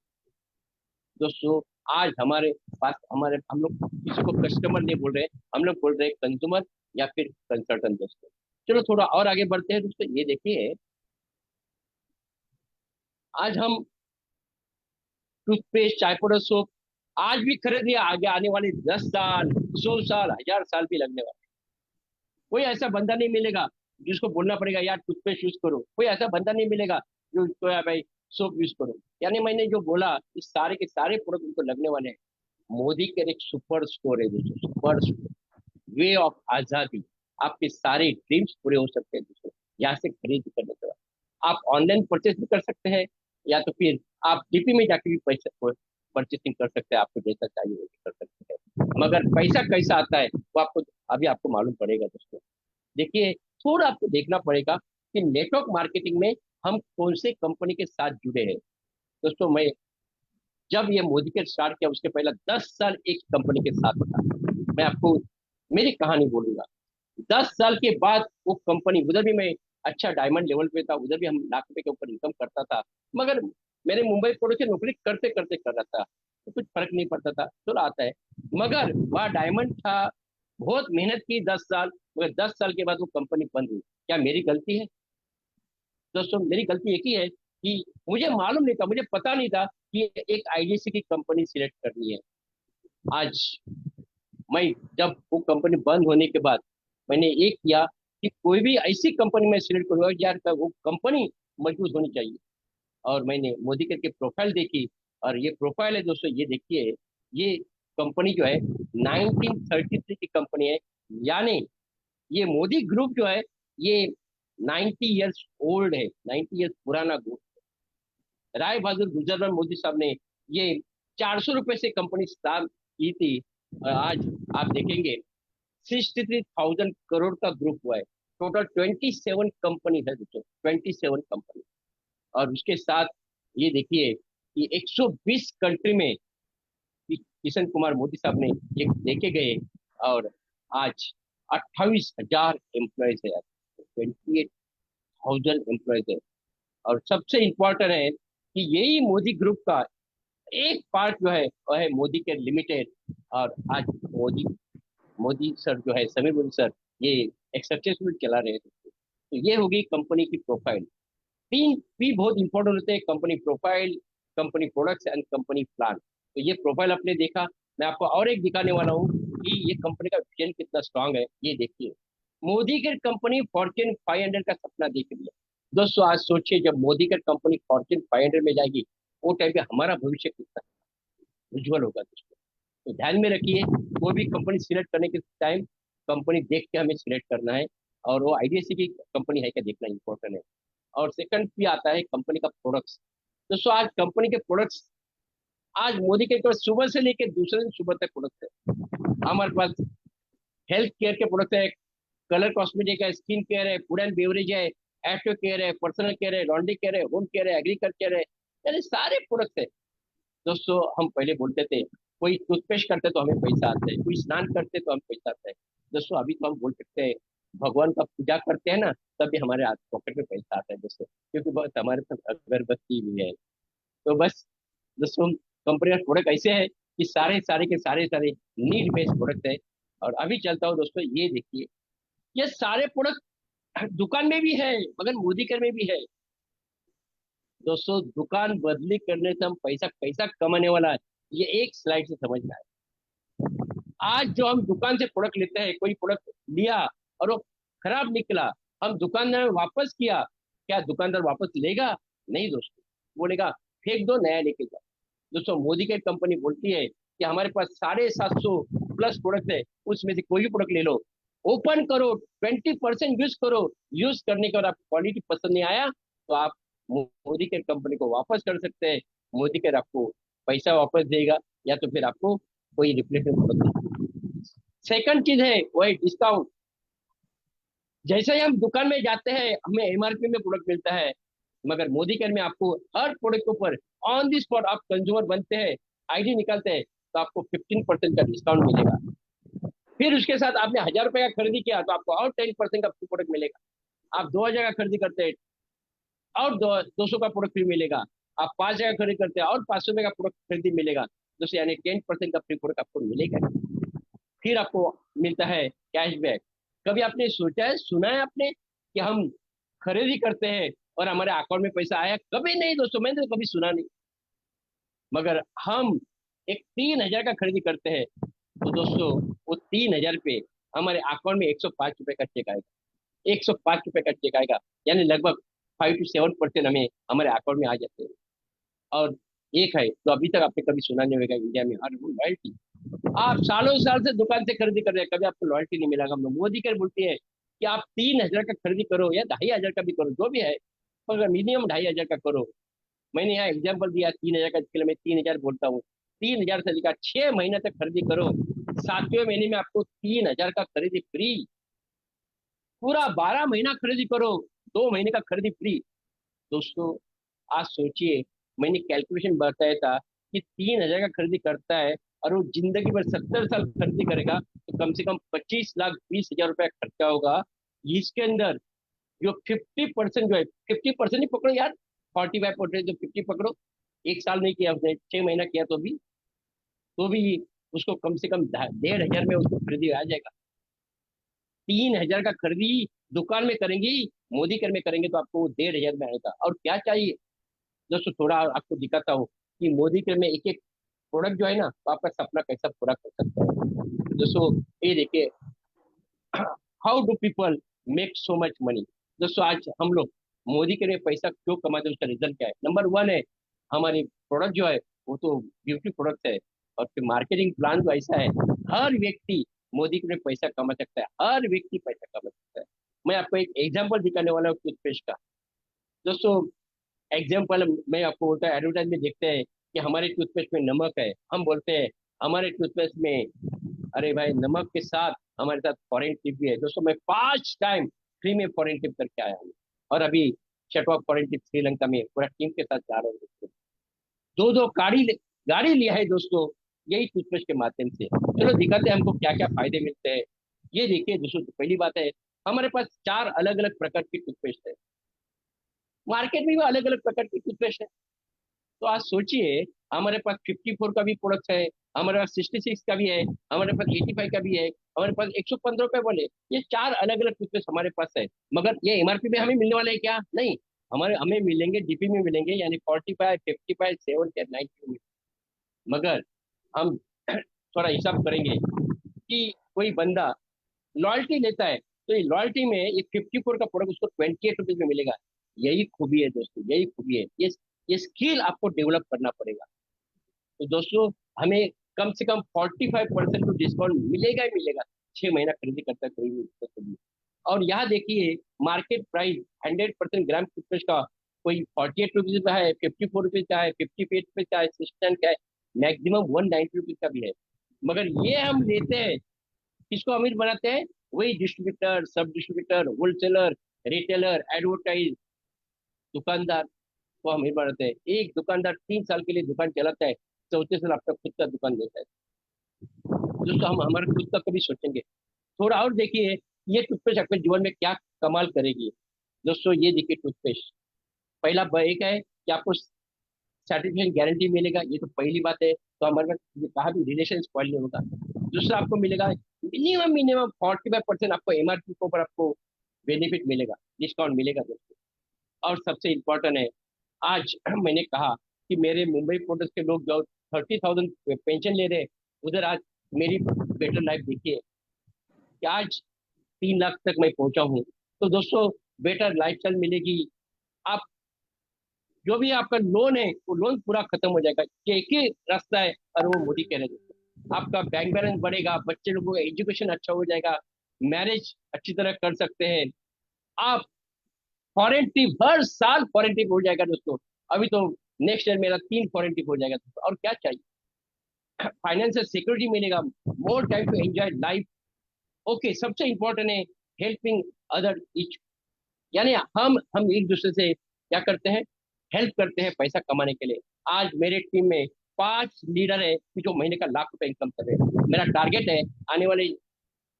S2: दोस्तों, आज हमारे पास हमारे हम लोग किसी को कस्टमर नहीं बोल रहे, हम लोग बोल रहे हैं कंज्यूमर या फिर कंसल्टेंट दोस्तों। चलो थोड़ा और आगे बढ़ते हैं दोस्तों। ये देखिए, आज हम टूथपेस्ट, चाय पाउडर, सोप आज भी खरीद लिया, आगे आने वाले 10 साल, 100 साल, 1000 साल भी लगने वाले। कोई ऐसा बंदा नहीं मिलेगा जिसको बोलना पड़ेगा यार टूथपेस्ट यूज करो। कोई ऐसा बंदा नहीं मिलेगा जो तो यार भाई सोप यूज करो। यानी मैंने जो बोला, इस सारे के सारे प्रोडक्ट उनको लगने वाले हैं। मोदी के एक सुपर स्टोर है दोस्तों, सुपर स्टोर, वे ऑफ आजादी। आपके सारे ड्रीम्स पूरे हो सकते हैं दोस्तों, यहाँ से खरीद करने के बाद। आप ऑनलाइन परचेज भी कर सकते हैं, या तो फिर आप डीपी में जाके भी पैसे परचेसिंग कर सकते हैं, आपको जैसा चाहिए वैसे कर सकते हैं। मगर पैसा कैसा आता है वो आपको अभी आपको मालूम पड़ेगा दोस्तों। देखिए, थोड़ा आपको देखना पड़ेगा कि नेटवर्क मार्केटिंग में हम कौन से कंपनी के साथ जुड़े हैं। दोस्तों, मैं जब ये मोदी के स्टार्ट किया उसके पहले 10 साल एक कंपनी के साथ था। मैं आपको मेरी कहानी बोलूंगा। 10 साल के बाद वो कंपनी, उधर भी मैं अच्छा डायमंड लेवल पे था, उधर भी हम लाख रुपए के ऊपर इनकम करता था। मगर मेरे मुंबई पुलिस से नौकरी करते करते कर रहा था, तो कुछ फर्क नहीं पड़ता था, चलो आता है। मगर वह डायमंड था, बहुत मेहनत की 10 साल, मगर 10 साल के बाद वो कंपनी बंद हुई। क्या मेरी गलती है? दोस्तों, मेरी गलती एक ही है कि मुझे मालूम नहीं था, मुझे पता नहीं था कि एक आईडीसी की कंपनी सिलेक्ट करनी है। आज मैं, जब वो कंपनी बंद होने के बाद मैंने ये किया कि कोई भी ऐसी कंपनी में सिलेक्ट करूंगा यार, वो कंपनी मजबूत होनी चाहिए। और मैंने मोदी करके प्रोफाइल देखी, और ये प्रोफाइल है दोस्तों, ये देखिए, ये कंपनी जो है 1933 की कंपनी है। यानी ये मोदी ग्रुप जो है, ये 90 इयर्स ओल्ड है, 90 इयर्स पुराना ग्रुप। राय बहादुर गुजर मोदी साहब ने ये 400 रुपए से कंपनी स्टार्ट की थी, और आज आप देखेंगे 63,000 करोड़ का ग्रुप हुआ है। टोटल 27 कंपनी है दोस्तों, 27 कंपनी। और उसके साथ ये देखिए कि 120 कंट्री में किशन कुमार मोदी साहब ने ये लेके गए, और आज 28,000 एम्प्लॉयज है, 28,000 एम्प्लॉयज है। और सबसे इम्पोर्टेंट है कि यही मोदी ग्रुप का एक पार्ट जो है वह है मोदी के लिमिटेड। और आज मोदी मोदी सर जो है, समीर मोदी सर, ये एक सक्सेसफुल चला रहे थे। तो ये होगी कंपनी की प्रोफाइल। तीन भी बहुत इंपॉर्टेंट होते हैं: company profile, company products and company plan. तो ये प्रोफाइल आपने देखा, मैं आपको और एक दिखाने वाला हूँ कि ये कंपनी का विजन कितना स्ट्रांग है। ये देखिए, मोदी की कंपनी फॉर्च्यून 500 का सपना देख रही है। दोस्तों, आज सोचिए, जब मोदी की कंपनी फॉर्च्यून 500 में जाएगी, वो टाइम पे हमारा भविष्य कितना उज्जवल होगा दोस्तों। तो ध्यान में रखिए, कोई भी कंपनी सिलेक्ट करने के टाइम कंपनी देख के हमें सिलेक्ट करना है, और वो आईडीएससी की कंपनी है क्या देखना इंपॉर्टेंट है। और सेकंड भी आता है कंपनी का प्रोडक्ट्स। दोस्तों, आज कंपनी के प्रोडक्ट्स, आज मोदी के पास सुबह से लेकर दूसरे दिन सुबह तक प्रोडक्ट है। हमारे पास हेल्थ केयर के प्रोडक्ट है, कलर कॉस्मेटिक है, स्किन केयर है, फूड एंड बेवरेज है, एक्टिव केयर है, पर्सनल केयर है, लॉन्ड्री केयर है, होम केयर है, एग्रीकल्चर है, यानी सारे प्रोडक्ट है। दोस्तों, हम पहले बोलते थे कोई टूथपेस्ट करते तो हमें पैसा आता है, कोई स्नान करते तो हमें पैसा आता है। दोस्तों, अभी तो हम बोल सकते हैं भगवान का पूजा करते हैं ना, तभी हमारे हाथ पॉकेट में पैसा आता है दोस्तों, क्योंकि बस हमारे पास अगरबत्ती भी है। तो बस दोस्तों, कंपनी का प्रोडक्ट ऐसे है कि सारे सारे के सारे सारे नीड बेस्ड प्रोडक्ट है। और अभी चलता हूँ दोस्तों, ये देखिए, ये सारे प्रोडक्ट दुकान में भी है, मगर मोदी केयर में भी है। दोस्तों, दुकान बदली करने से हम पैसा कैसा कमाने वाला है, ये एक स्लाइड से समझ में आए। आज जो हम दुकान से प्रोडक्ट लेते हैं, कोई प्रोडक्ट लिया और वो खराब निकला, हम दुकानदार में वापस किया, क्या दुकानदार वापस लेगा? नहीं दोस्तों, बोलेगा फेंक दो, नया लेके जाओ। दोस्तों, मोदी की कंपनी बोलती है कि हमारे पास 750 प्लस प्रोडक्ट है, उसमें से कोई भी प्रोडक्ट ले लो, ओपन करो, 20% यूज करो, यूज करने के बाद आपको क्वालिटी पसंद नहीं आया तो आप मोदी के कंपनी को वापस कर सकते हैं। मोदी के आपको पैसा वापस देगा, या तो फिर आपको कोई रिप्लेसमेंट प्रोडक्ट। सेकंड चीज है वही डिस्काउंट। जैसे ही हम दुकान में जाते हैं, हमें एमआरपी में प्रोडक्ट मिलता है, मगर मोदी केयर में आपको हर प्रोडक्ट के ऊपर ऑन दी स्पॉट, आप कंज्यूमर बनते हैं, आईडी निकालते हैं, तो आपको 15% का डिस्काउंट मिलेगा। फिर उसके साथ आपने 1,000 रुपए का खरीदी किया तो आपको और 10% का प्रोडक्ट मिलेगा। आप 2,000 का खरीदी करते हैं और 200 का प्रोडक्ट फ्री मिलेगा। आप 5,000 का खरीद करते हैं और 500 का प्रोडक्ट खरीदी मिलेगा। दोस्तों, यानी 10% का फ्री प्रोडक्ट आपको मिलेगा। फिर आपको मिलता है कैशबैक। कभी आपने सोचा है, सुना है आपने कि हम खरीदी करते हैं और हमारे अकाउंट में पैसा आया? कभी नहीं दोस्तों, मैंने तो कभी सुना नहीं। मगर हम एक 3,000 का खरीदी करते हैं, तो दोस्तों वो 3,000 पे हमारे अकाउंट में 105 रुपए का चेक आएगा। 105 रुपए का चेक आएगा, यानी लगभग 5 to 7% हमें हमारे अकाउंट में आ जाते हैं। और एक है तो अभी तक आपने कभी सुना नहीं होगा इंडिया में, हर वो लॉयल्टी। आप सालों साल से दुकान से खरीदी कर रहे हैं, कभी आपको लॉयल्टी नहीं मिलेगा। हम लोग मोदी कर बोलती है कि आप 3,000 का खरीदी करो या 2,500 का भी करो, जो भी है, मगर मिनिमम 2,500 का करो। मैंने यहाँ एग्जाम्पल दिया 3,000 का, इसके लिए मैं 3,000 बोलता हूँ। 3,000 से लेकर 6 महीने तक खरीदी करो, 7वें महीने में आपको 3,000 का खरीदी फ्री। पूरा 12 महीना खरीदी करो, 2 महीने का खरीदी फ्री। दोस्तों आज सोचिए, मैंने कैलकुलेशन बताया था कि 3,000 का खरीदी करता है और वो जिंदगी भर 70 साल खरीदी करेगा तो कम से कम 25,20,000 रुपया खर्चा होगा। इसके अंदर जो 50% जो है, 50% ही पकड़ो यार, 45% जो 50 पकड़ो, 1 साल नहीं किया उसने, 6 महीना किया तो भी उसको कम से कम 1,500 में उसको खरीदी आ जाएगा। 3,000 का खरीदी दुकान में करेंगी, मोदी कर में करेंगे तो आपको 1,500 में आएगा। और क्या चाहिए दोस्तों, थोड़ा आपको दिखाता हूँ कि मोदी कर में एक एक प्रोडक्ट जो है ना, तो आपका सपना कैसा पूरा कर सकता है। दोस्तों ये देखिए, how do people make so much money. दोस्तों आज हम लोग मोदी के लिए पैसा क्यों कमाते हैं, उसका रिजल्ट क्या है? नंबर वन है, हमारी प्रोडक्ट जो है वो तो ब्यूटी प्रोडक्ट है। और फिर मार्केटिंग प्लान जो ऐसा है, हर व्यक्ति मोदी के लिए पैसा कमा सकता है, हर व्यक्ति पैसा कमा सकता है। मैं आपको एक एग्जाम्पल दिखाने वाला हूँ टूथपेस्ट का। दोस्तों एग्जाम्पल मैं आपको बोलता है, एडवर्टाइज में देखते हैं कि हमारे टूथपेस्ट में नमक है, हम बोलते हैं हमारे टूथपेस्ट में, अरे भाई नमक के साथ हमारे साथ फॉरेन टिप भी है। दोस्तों मैं 5 टाइम फ्री में फॉरेन टिप करके आया हूँ, और अभी शटवा फॉरेन टिप श्रीलंका में पूरा टीम के साथ जा रहा हूँ दोस्तों। दो दो गाड़ी लिया है दोस्तों, यही टूथपेस्ट के माध्यम से। चलो दिखाते हैं हमको क्या क्या फायदे मिलते हैं। ये देखिए दोस्तों, तो पहली बात है, हमारे पास 4 अलग अलग प्रकार की टूथपेस्ट है, मार्केट में भी अलग अलग प्रकार की टूथपेस्ट है। तो आज सोचिए, हमारे पास 54 का भी प्रोडक्ट है, हमारे पास 66 का भी है, हमारे पास 85 का भी है, हमारे पास 115 रुपए बोले। ये 4 अलग अलग टूथपेस्ट हमारे पास है। मगर ये एमआरपी में हमें मिलने वाले हैं क्या? नहीं, हमारे हमें मिलेंगे डीपी में मिलेंगे, यानी 45, 55, 70 या 90 में। मगर हम थोड़ा हिसाब करेंगे कि कोई बंदा लॉयल्टी लेता है, तो ये लॉयल्टी में ये 54 का प्रोडक्ट उसको 28 रुपीज में मिलेगा। यही खूबी है दोस्तों, यही खूबी है। ये स्किल आपको डेवलप करना पड़ेगा। तो दोस्तों हमें कम से कम 45% तो डिस्काउंट मिलेगा ही मिलेगा, 6 महीना खरीदी करता है कोई भी तो कभी। और यहाँ देखिए, मार्केट प्राइस 100% ग्राम टूथपेस्ट का कोई 48 रुपीज का है, 54 रुपीज का है, 58 रुपीज का है, 69 का है, मैक्सिमम 190 रुपीज का भी है। मगर ये हम लेते हैं, किसको अमीर बनाते हैं? वही डिस्ट्रीब्यूटर, सब डिस्ट्रीब्यूटर, होलसेलर, रिटेलर, एडवर्टाइज, दुकानदार को अमीर बनाते हैं। एक दुकानदार 3 साल के लिए दुकान चलाता है, 4थे साल अपना खुद का दुकान देता है। दोस्तों हम हमारा खुद का कभी सोचेंगे? थोड़ा और देखिए, ये टूथपेस्ट आपके जीवन में क्या कमाल करेगी। दोस्तों ये देखिए टूथपेस्ट, पहला एक है कि आपको सर्टिफिकेशन गारंटी मिलेगा, ये तो पहली बात है, तो हमारे पास कहा भी रिलेशन स्पॉइल नहीं होगा। दूसरा आपको मिलेगा मिनिमम मिनिमम 45% आपको एमआरपी के ऊपर आपको बेनिफिट मिलेगा, डिस्काउंट मिलेगा दोस्तों। और सबसे इम्पोर्टेंट है, आज मैंने कहा कि मेरे मुंबई पोर्टल के लोग जो 30,000 पेंशन ले रहे हैं, उधर आज मेरी बेटर लाइफ देखिए कि आज 3 लाख तक मैं पहुंचा हूँ। तो दोस्तों बेटर लाइफस्टाइल मिलेगी। आप जो भी आपका लोन है वो लोन पूरा खत्म हो जाएगा, ये एक ही रास्ता है, और वो मोदी कह रहे हैं। आपका बैंक बैलेंस बढ़ेगा, बच्चे लोगों का एजुकेशन अच्छा हो जाएगा, मैरिज अच्छी तरह कर सकते हैं आप, फॉरेन ट्रिप हर साल फॉरेन ट्रिप हो जाएगा दोस्तों। अभी तो नेक्स्ट ईयर मेरा 3 फॉरेन ट्रिप हो जाएगा दोस्तों, और क्या चाहिए? फाइनेंशियल सिक्योरिटी मिलेगा, more time to enjoy life. Okay, सबसे इंपॉर्टेंट है हेल्पिंग अदर इच, यानी हम एक दूसरे से क्या करते हैं, हेल्प करते हैं पैसा कमाने के लिए। आज मेरे टीम में 5 लीडर है कि जो महीने का लाख रुपए इनकम कर रहे हैं। मेरा टारगेट है आने वाले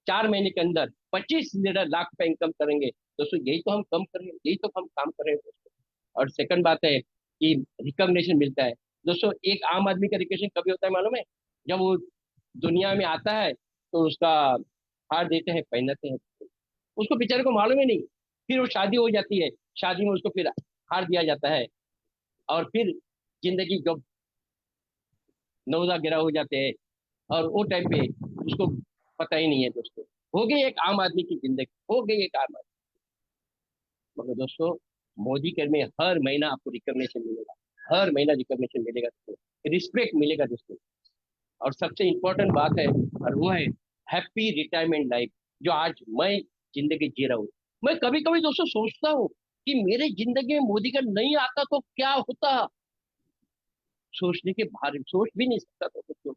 S2: 4 महीने के अंदर 25 लीडर लाख रुपए इनकम करेंगे। दोस्तों यही तो हम कम कर रहे हैं, यही तो हम काम कर रहे हैं दोस्तों। और सेकंड बात है कि रिकॉग्निशन मिलता है। दोस्तों एक आम आदमी का रिकग्निशन कभी होता है मालूम है? जब वो दुनिया में आता है तो उसका हार देते हैं, पहनाते हैं, उसको बेचारे को मालूम ही नहीं। फिर वो शादी हो जाती है, शादी में उसको फिर हार दिया जाता है, और फिर जिंदगी जब नौदा गिरा हो जाते हैं, और वो टाइम पे उसको पता ही नहीं है दोस्तों। हो गई एक आम आदमी की जिंदगी, हो गई एक आम आदमी। मगर दोस्तों मोदी कर में हर महीना आपको रिकॉग्निशन मिलेगा, हर महीना रिकॉग्निशन मिलेगा दोस्तों, रिस्पेक्ट मिलेगा दोस्तों। और सबसे इम्पोर्टेंट बात है, और वो है हैप्पी रिटायरमेंट लाइफ, जो आज मैं जिंदगी जी रहा हूँ। मैं कभी कभी दोस्तों सोचता हूँ कि मेरे जिंदगी में मोदी का नहीं आता तो क्या होता। सोचने के बाहर, सोच भी नहीं सकता था दोस्तों।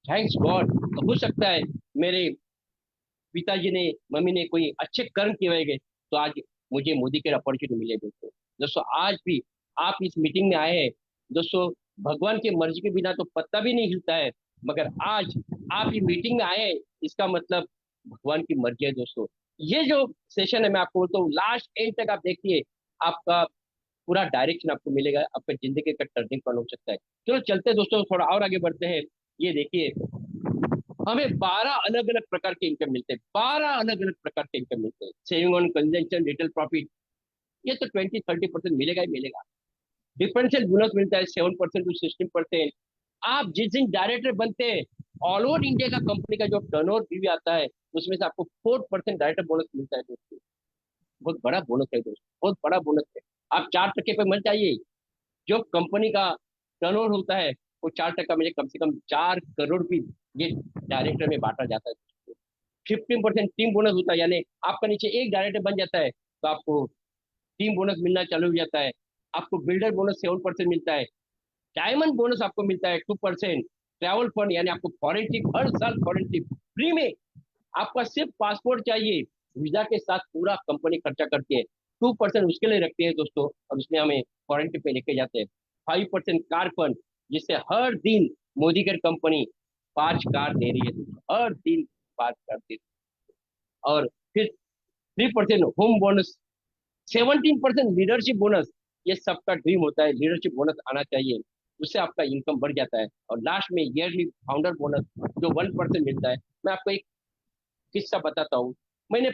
S2: थैंक्स गॉड, हो सकता है मेरे पिताजी ने, मम्मी ने कोई अच्छे कर्म किए होंगे, तो आज मुझे मोदी के अपॉर्चुनिटी मिले दोस्तों। दोस्तों आज भी आप इस मीटिंग में आए हैं दोस्तों, भगवान की मर्जी के बिना तो पत्ता भी नहीं हिलता है, मगर आज आप ये मीटिंग में आए हैं, इसका मतलब भगवान की मर्जी है दोस्तों। ये जो सेशन है, मैं आपको बोलता हूँ लास्ट एंड तक आप देखिए, आपका पूरा डायरेक्शन आपको मिलेगा, आपका जिंदगी का टर्निंग पॉइंट हो सकता है। चलो चलते हैं दोस्तों, थोड़ा और आगे बढ़ते हैं। ये देखिए, हमें 12 अलग अलग प्रकार के इनकम मिलते हैं, 12 अलग अलग प्रकार के इनकम मिलते हैं। Saving on consumption, retail profit, ये तो 20-30% मिलेगा ही मिलेगा। डिफरेंशियल बोनस मिलता है 7% to 16%। आप जिस दिन डायरेक्टर बनते हैं, ऑल ओवर इंडिया का कंपनी का जो टर्नओवर भी आता है, उसमें से आपको 4% डायरेक्टर बोनस मिलता है दोस्तों। बहुत बड़ा बोनस है दोस्तों, बहुत बड़ा बोनस है। आप 4% पे मत जाइए। जो कंपनी का टर्नओवर होता है, वो 4% में कम से कम 4 करोड़ भी ये डायरेक्टर में बांटा जाता है। 15% टीम बोनस होता है, यानी आपका नीचे एक डायरेक्टर बन जाता है तो आपको टीम बोनस मिलना चालू हो जाता है। आपको बिल्डर बोनस 7% मिलता है। डायमंड बोनस आपको मिलता है 2%। ट्रैवल फंड, यानी आपको फॉरेन ट्रिप, हर साल फॉरेन ट्रिप फ्री में। आपका सिर्फ पासपोर्ट चाहिए, वीजा के साथ पूरा कंपनी खर्चा करती है। 2% उसके लिए रखते हैं दोस्तों, और उसमें हमें फॉरेन ट्रिप पे लेके जाते हैं। 5% कार फंड, जिससे हर दिन मोदी कर कंपनी 5 कार दे रही है दोस्तों, हर दिन 5 कार दे रही है। और फिर 3% होम बोनस, 17% लीडरशिप बोनस। ये सबका ड्रीम होता है, लीडरशिप बोनस आना चाहिए, उससे आपका इनकम बढ़ जाता है। और लास्ट में ईयरली फाउंडर बोनस जो 1% मिलता है। मैं आपको एक किस्सा बताता हूँ। मैंने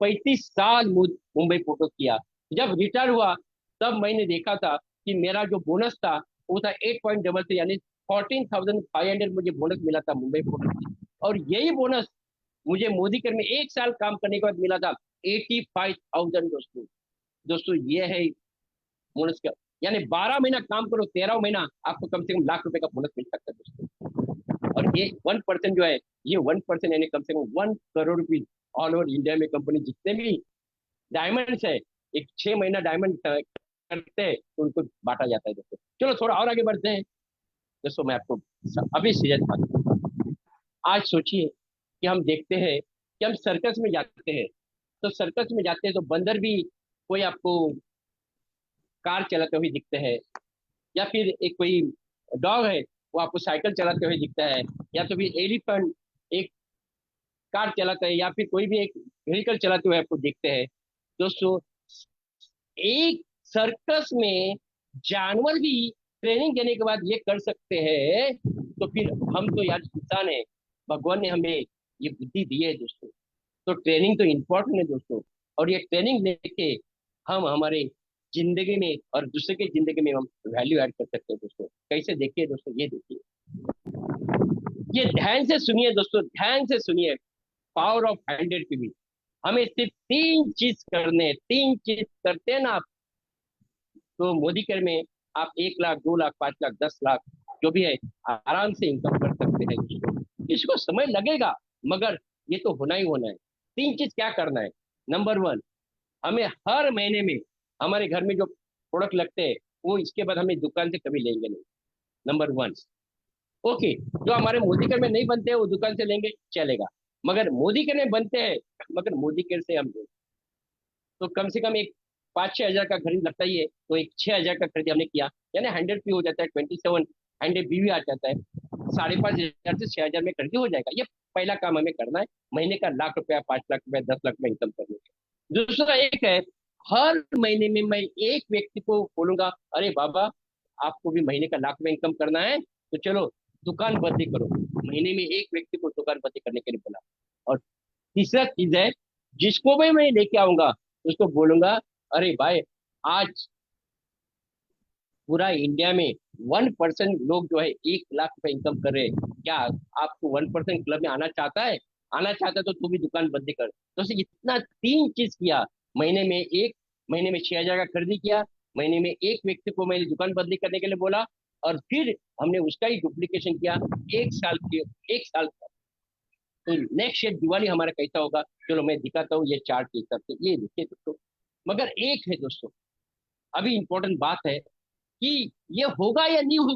S2: 35 साल मुंबई फोटो किया। जब रिटायर हुआ, तब मैंने देखा था कि मेरा जो बोनस था वो था 8.33, यानी 14,500 मुझे बोनस मिला था मुंबई फोटो से। और यही बोनस मुझे मोदी कर में 1 साल काम करने के बाद मिला था 85,000 दोस्तों। दोस्तों ये है बोनस का, यानी 12 महीना काम करो, 13 महीना आपको कम से कम लाख रुपए का बोनस मिल सकता है दोस्तों। और ये 1% जो है, ये 1% यानी कम से कम 1 crore rupees all over India में कंपनी जितने भी डायमंड्स है, एक 6 महीना डायमंड करते हैं तो उनको बांटा जाता है दोस्तों। चलो थोड़ा और आगे बढ़ते हैं दोस्तों। मैं आपको अभी सीरियस बात करूं। आज सोचिए कि हम देखते हैं कि हम सर्कस में जाते हैं, तो सर्कस में जाते हैं तो बंदर भी कोई आपको कार चलाते हुए दिखते हैं, या फिर एक कोई डॉग है वो आपको साइकिल चलाते हुए दिखता है, या तो फिर एलिफेंट एक कार चलाता है, या फिर कोई भी एक व्हीकल चलाते हुए आपको दिखते हैं दोस्तों। एक सर्कस में जानवर भी ट्रेनिंग देने के बाद ये कर सकते हैं, तो फिर हम तो यार इंसान है, भगवान ने हमें ये बुद्धि दी है दोस्तों। तो ट्रेनिंग तो इम्पोर्टेंट है दोस्तों, और ये ट्रेनिंग लेके हम हमारे जिंदगी में और दूसरे की जिंदगी में हम वैल्यू ऐड कर सकते हैं दोस्तों। कैसे देखिए दोस्तों, ये देखिए, ये ध्यान से सुनिए दोस्तों, ध्यान से सुनिए। Power of 100 PB। हमें सिर्फ 3 चीज करने हैं, 3 चीज करते हैं ना आप, तो मोदी केयर में आप 1 लाख, 2 लाख, 5 लाख, 10 लाख जो भी है आराम से इनकम कर सकते हैं दोस्तों। इसको समय लगेगा, मगर ये तो होना ही होना है। 3 चीज क्या करना है। नंबर 1, हमें हर महीने में हमारे घर में जो प्रोडक्ट लगते हैं, वो इसके बाद हमें दुकान से कभी लेंगे नहीं। नंबर 1। ओके, जो हमारे मोदी केयर में नहीं बनते हैं वो दुकान से लेंगे, चलेगा। मगर मोदी केयर में बनते हैं, मगर मोदी केयर से हम लेंगे, तो कम से कम एक 5-6 हजार का खरीद लगता ही है, तो एक 6 हजार का खरीद हमने किया, यानी 100 P हो जाता है, 27 100 B भी आ जाता है। 5,500 से 6 हजार में खरीदी हो जाएगा। ये पहला काम हमें करना है, महीने का लाख रुपया, 5 लाख रुपया, 10 लाख में इनकम करने का। दूसरा एक है, हर महीने में मैं एक व्यक्ति को बोलूंगा, अरे बाबा आपको भी महीने का लाख में इनकम करना है, तो चलो दुकान बंदी करो। महीने में एक व्यक्ति को दुकान बंदी करने के लिए बोला। और तीसरा चीज है, जिसको भी मैं लेके आऊंगा उसको बोलूंगा, अरे भाई आज पूरा इंडिया में 1% लोग जो है 1 लाख रुपए इनकम कर रहे हैं, क्या आपको 1% क्लब में आना चाहता है? आना चाहता है तो तू भी दुकान बंदी कर। तो इतना 3 चीज किया। महीने में एक, महीने में 6 हजार का खरीदी किया, महीने में एक व्यक्ति को मैंने दुकान बंदी करने के लिए बोला, और फिर हमने उसका ही डुप्लीकेशन किया 1 साल के 1 साल तक। तो नेक्स्ट ईयर दिवाली हमारा कैसा होगा, चलो मैं दिखाता हूँ ये चार्ट के हिसाब से। ये देखिए दोस्तों, मगर एक है दोस्तों, अभी इंपॉर्टेंट बात है कि ये होगा या नहीं होगा,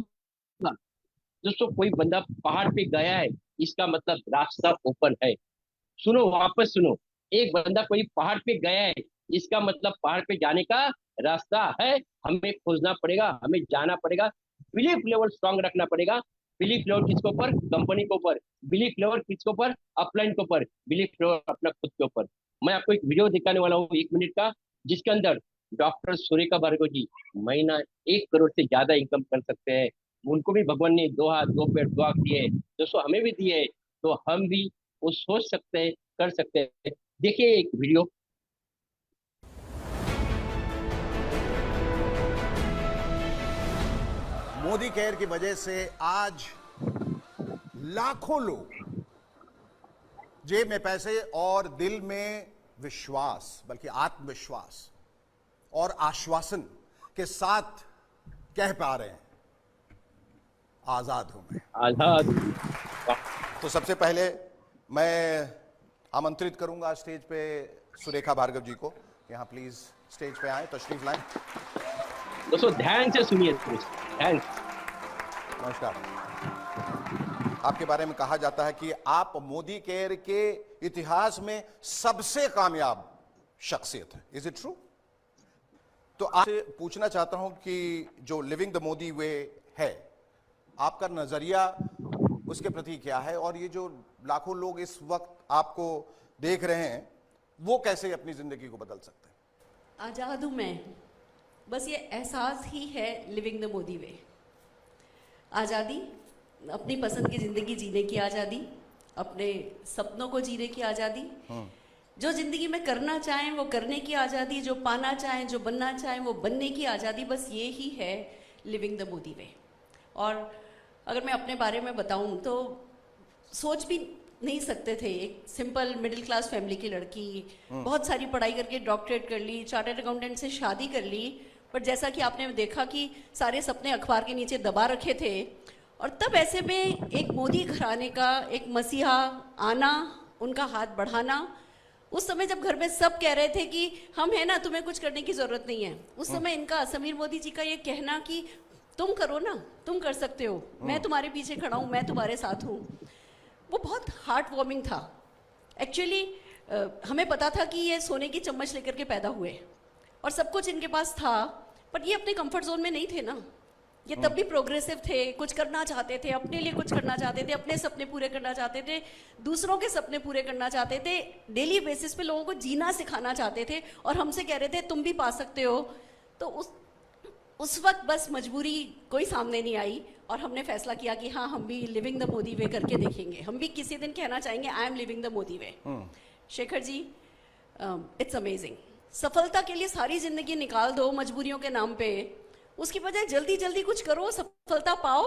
S2: दोस्तों कोई बंदा पहाड़ पे गया है, इसका मतलब रास्ता ओपन है। सुनो, वापस सुनो। एक बंदा कोई पहाड़ पे गया है, इसका मतलब पहाड़ पे जाने का रास्ता है। हमें खोजना पड़ेगा, हमें जाना पड़ेगा। बिलीफ लेवल स्ट्रांग रखना पड़ेगा। बिलीफ लेवल किसके ऊपर? कंपनी के ऊपर। बिलीफ लेवल किसके ऊपर? अपलाइन के ऊपर। बिलीफ लेवल अपना खुद के ऊपर। मैं आपको एक वीडियो दिखाने वाला हूँ 1 मिनट का, जिसके अंदर डॉक्टर सुरेखा भार्गव जी महीना 1 करोड़ से ज्यादा इनकम कर सकते हैं। उनको भी भगवान ने 2 हाथ 2 पैर दुआ दिए है, दोस्तों हमें भी दिए है। तो हम भी वो सोच सकते हैं, कर सकते हैं। देखिए एक वीडियो।
S4: मोदी केयर की वजह से आज लाखों लोग जेब में पैसे और दिल में विश्वास, बल्कि आत्मविश्वास और आश्वासन के साथ कह पा रहे हैं, आजाद हूं मैं।
S2: आजाद।
S4: तो सबसे पहले मैं आमंत्रित करूंगा स्टेज पे सुरेखा भार्गव जी को, यहां प्लीज स्टेज पे आए, तशरीफ लाएं।
S2: दोस्तों ध्यान से सुनिए, ध्यान से।
S4: नमस्कार। आपके बारे में कहा जाता है कि आप मोदी केयर के इतिहास में सबसे कामयाब शख्सियत है। Is it true? तो आपसे पूछना चाहता हूं कि जो लिविंग द मोदी वे है, आपका नजरिया उसके प्रति क्या है, और ये जो लाखों लोग इस वक्त आपको देख रहे हैं, वो कैसे अपनी जिंदगी को बदल सकते हैं?
S5: आज़ाद हूँ मैं, बस ये एहसास ही है लिविंग द मोदी वे। आज़ादी, अपनी पसंद की ज़िंदगी जीने की आज़ादी, अपने सपनों को जीने की आज़ादी, जो ज़िंदगी में करना चाहें वो करने की आज़ादी, जो पाना चाहें, जो बनना चाहें वो बनने की आज़ादी, बस ये ही है लिविंग द मोदी वे। और अगर मैं अपने बारे में बताऊं तो सोच भी नहीं सकते थे, एक सिंपल मिडिल क्लास फैमिली की लड़की, बहुत सारी पढ़ाई करके डॉक्टरेट कर ली, चार्टर्ड अकाउंटेंट से शादी कर ली, पर जैसा कि आपने देखा कि सारे सपने अखबार के नीचे दबा रखे थे। और तब ऐसे में एक मोदी घराने का एक मसीहा आना, उनका हाथ बढ़ाना, उस समय जब घर में सब कह रहे थे कि हम है ना, तुम्हें कुछ करने की जरूरत नहीं है, उस समय इनका, समीर मोदी जी का ये कहना कि तुम करो ना, तुम कर सकते हो, मैं तुम्हारे पीछे खड़ा हूँ, मैं तुम्हारे साथ हूँ, वो बहुत हार्ट वार्मिंग था। एक्चुअली हमें पता था कि ये सोने की चम्मच लेकर के पैदा हुए और सब कुछ इनके पास था, पर ये अपने कंफर्ट जोन में नहीं थे ना। ये तब भी प्रोग्रेसिव थे, कुछ करना चाहते थे, अपने लिए कुछ करना चाहते थे, अपने सपने पूरे करना चाहते थे, दूसरों के सपने पूरे करना चाहते थे, डेली बेसिस पे लोगों को जीना सिखाना चाहते थे, और हमसे कह रहे थे तुम भी पा सकते हो। तो उस वक्त बस मजबूरी कोई सामने नहीं आई और हमने फैसला किया कि हाँ, हम भी लिविंग द मोदी वे करके देखेंगे, हम भी किसी दिन कहना चाहेंगे I am living the Modi way. Shekhar ji, it's amazing. सफलता के लिए सारी जिंदगी निकाल दो मजबूरियों के नाम पे, उसकी बजाय जल्दी जल्दी कुछ करो, सफलता पाओ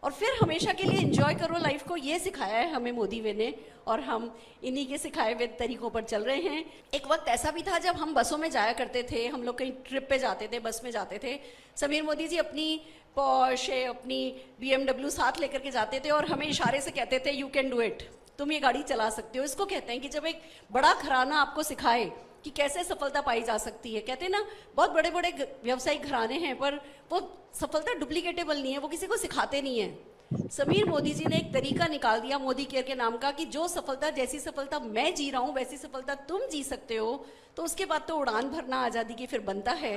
S5: और फिर हमेशा के लिए एंजॉय करो लाइफ को। ये सिखाया है हमें मोदी वे ने, और हम इन्हीं के सिखाए हुए तरीकों पर चल रहे हैं। एक वक्त ऐसा भी था जब हम बसों में जाया करते थे, हम लोग कहीं ट्रिप पे जाते थे, बस में जाते थे, समीर मोदी जी अपनी पॉश, अपनी BMW साथ लेकर के जाते थे और हमें इशारे से कहते थे यू कैन डू इट, तुम ये गाड़ी चला सकते हो। इसको कहते हैं कि जब एक बड़ा घराना आपको सिखाए कि कैसे सफलता पाई जा सकती है। कहते हैं ना, बहुत बड़े बड़े व्यवसायिक घराने हैं पर वो सफलता डुप्लीकेटेबल नहीं है, वो किसी को सिखाते नहीं है। समीर मोदी जी ने एक तरीका निकाल दिया मोदी केयर के नाम का कि जो सफलता, जैसी सफलता मैं जी रहा हूँ वैसी सफलता तुम जी सकते हो। तो उसके बाद तो उड़ान भरना आज़ादी की फिर बनता है।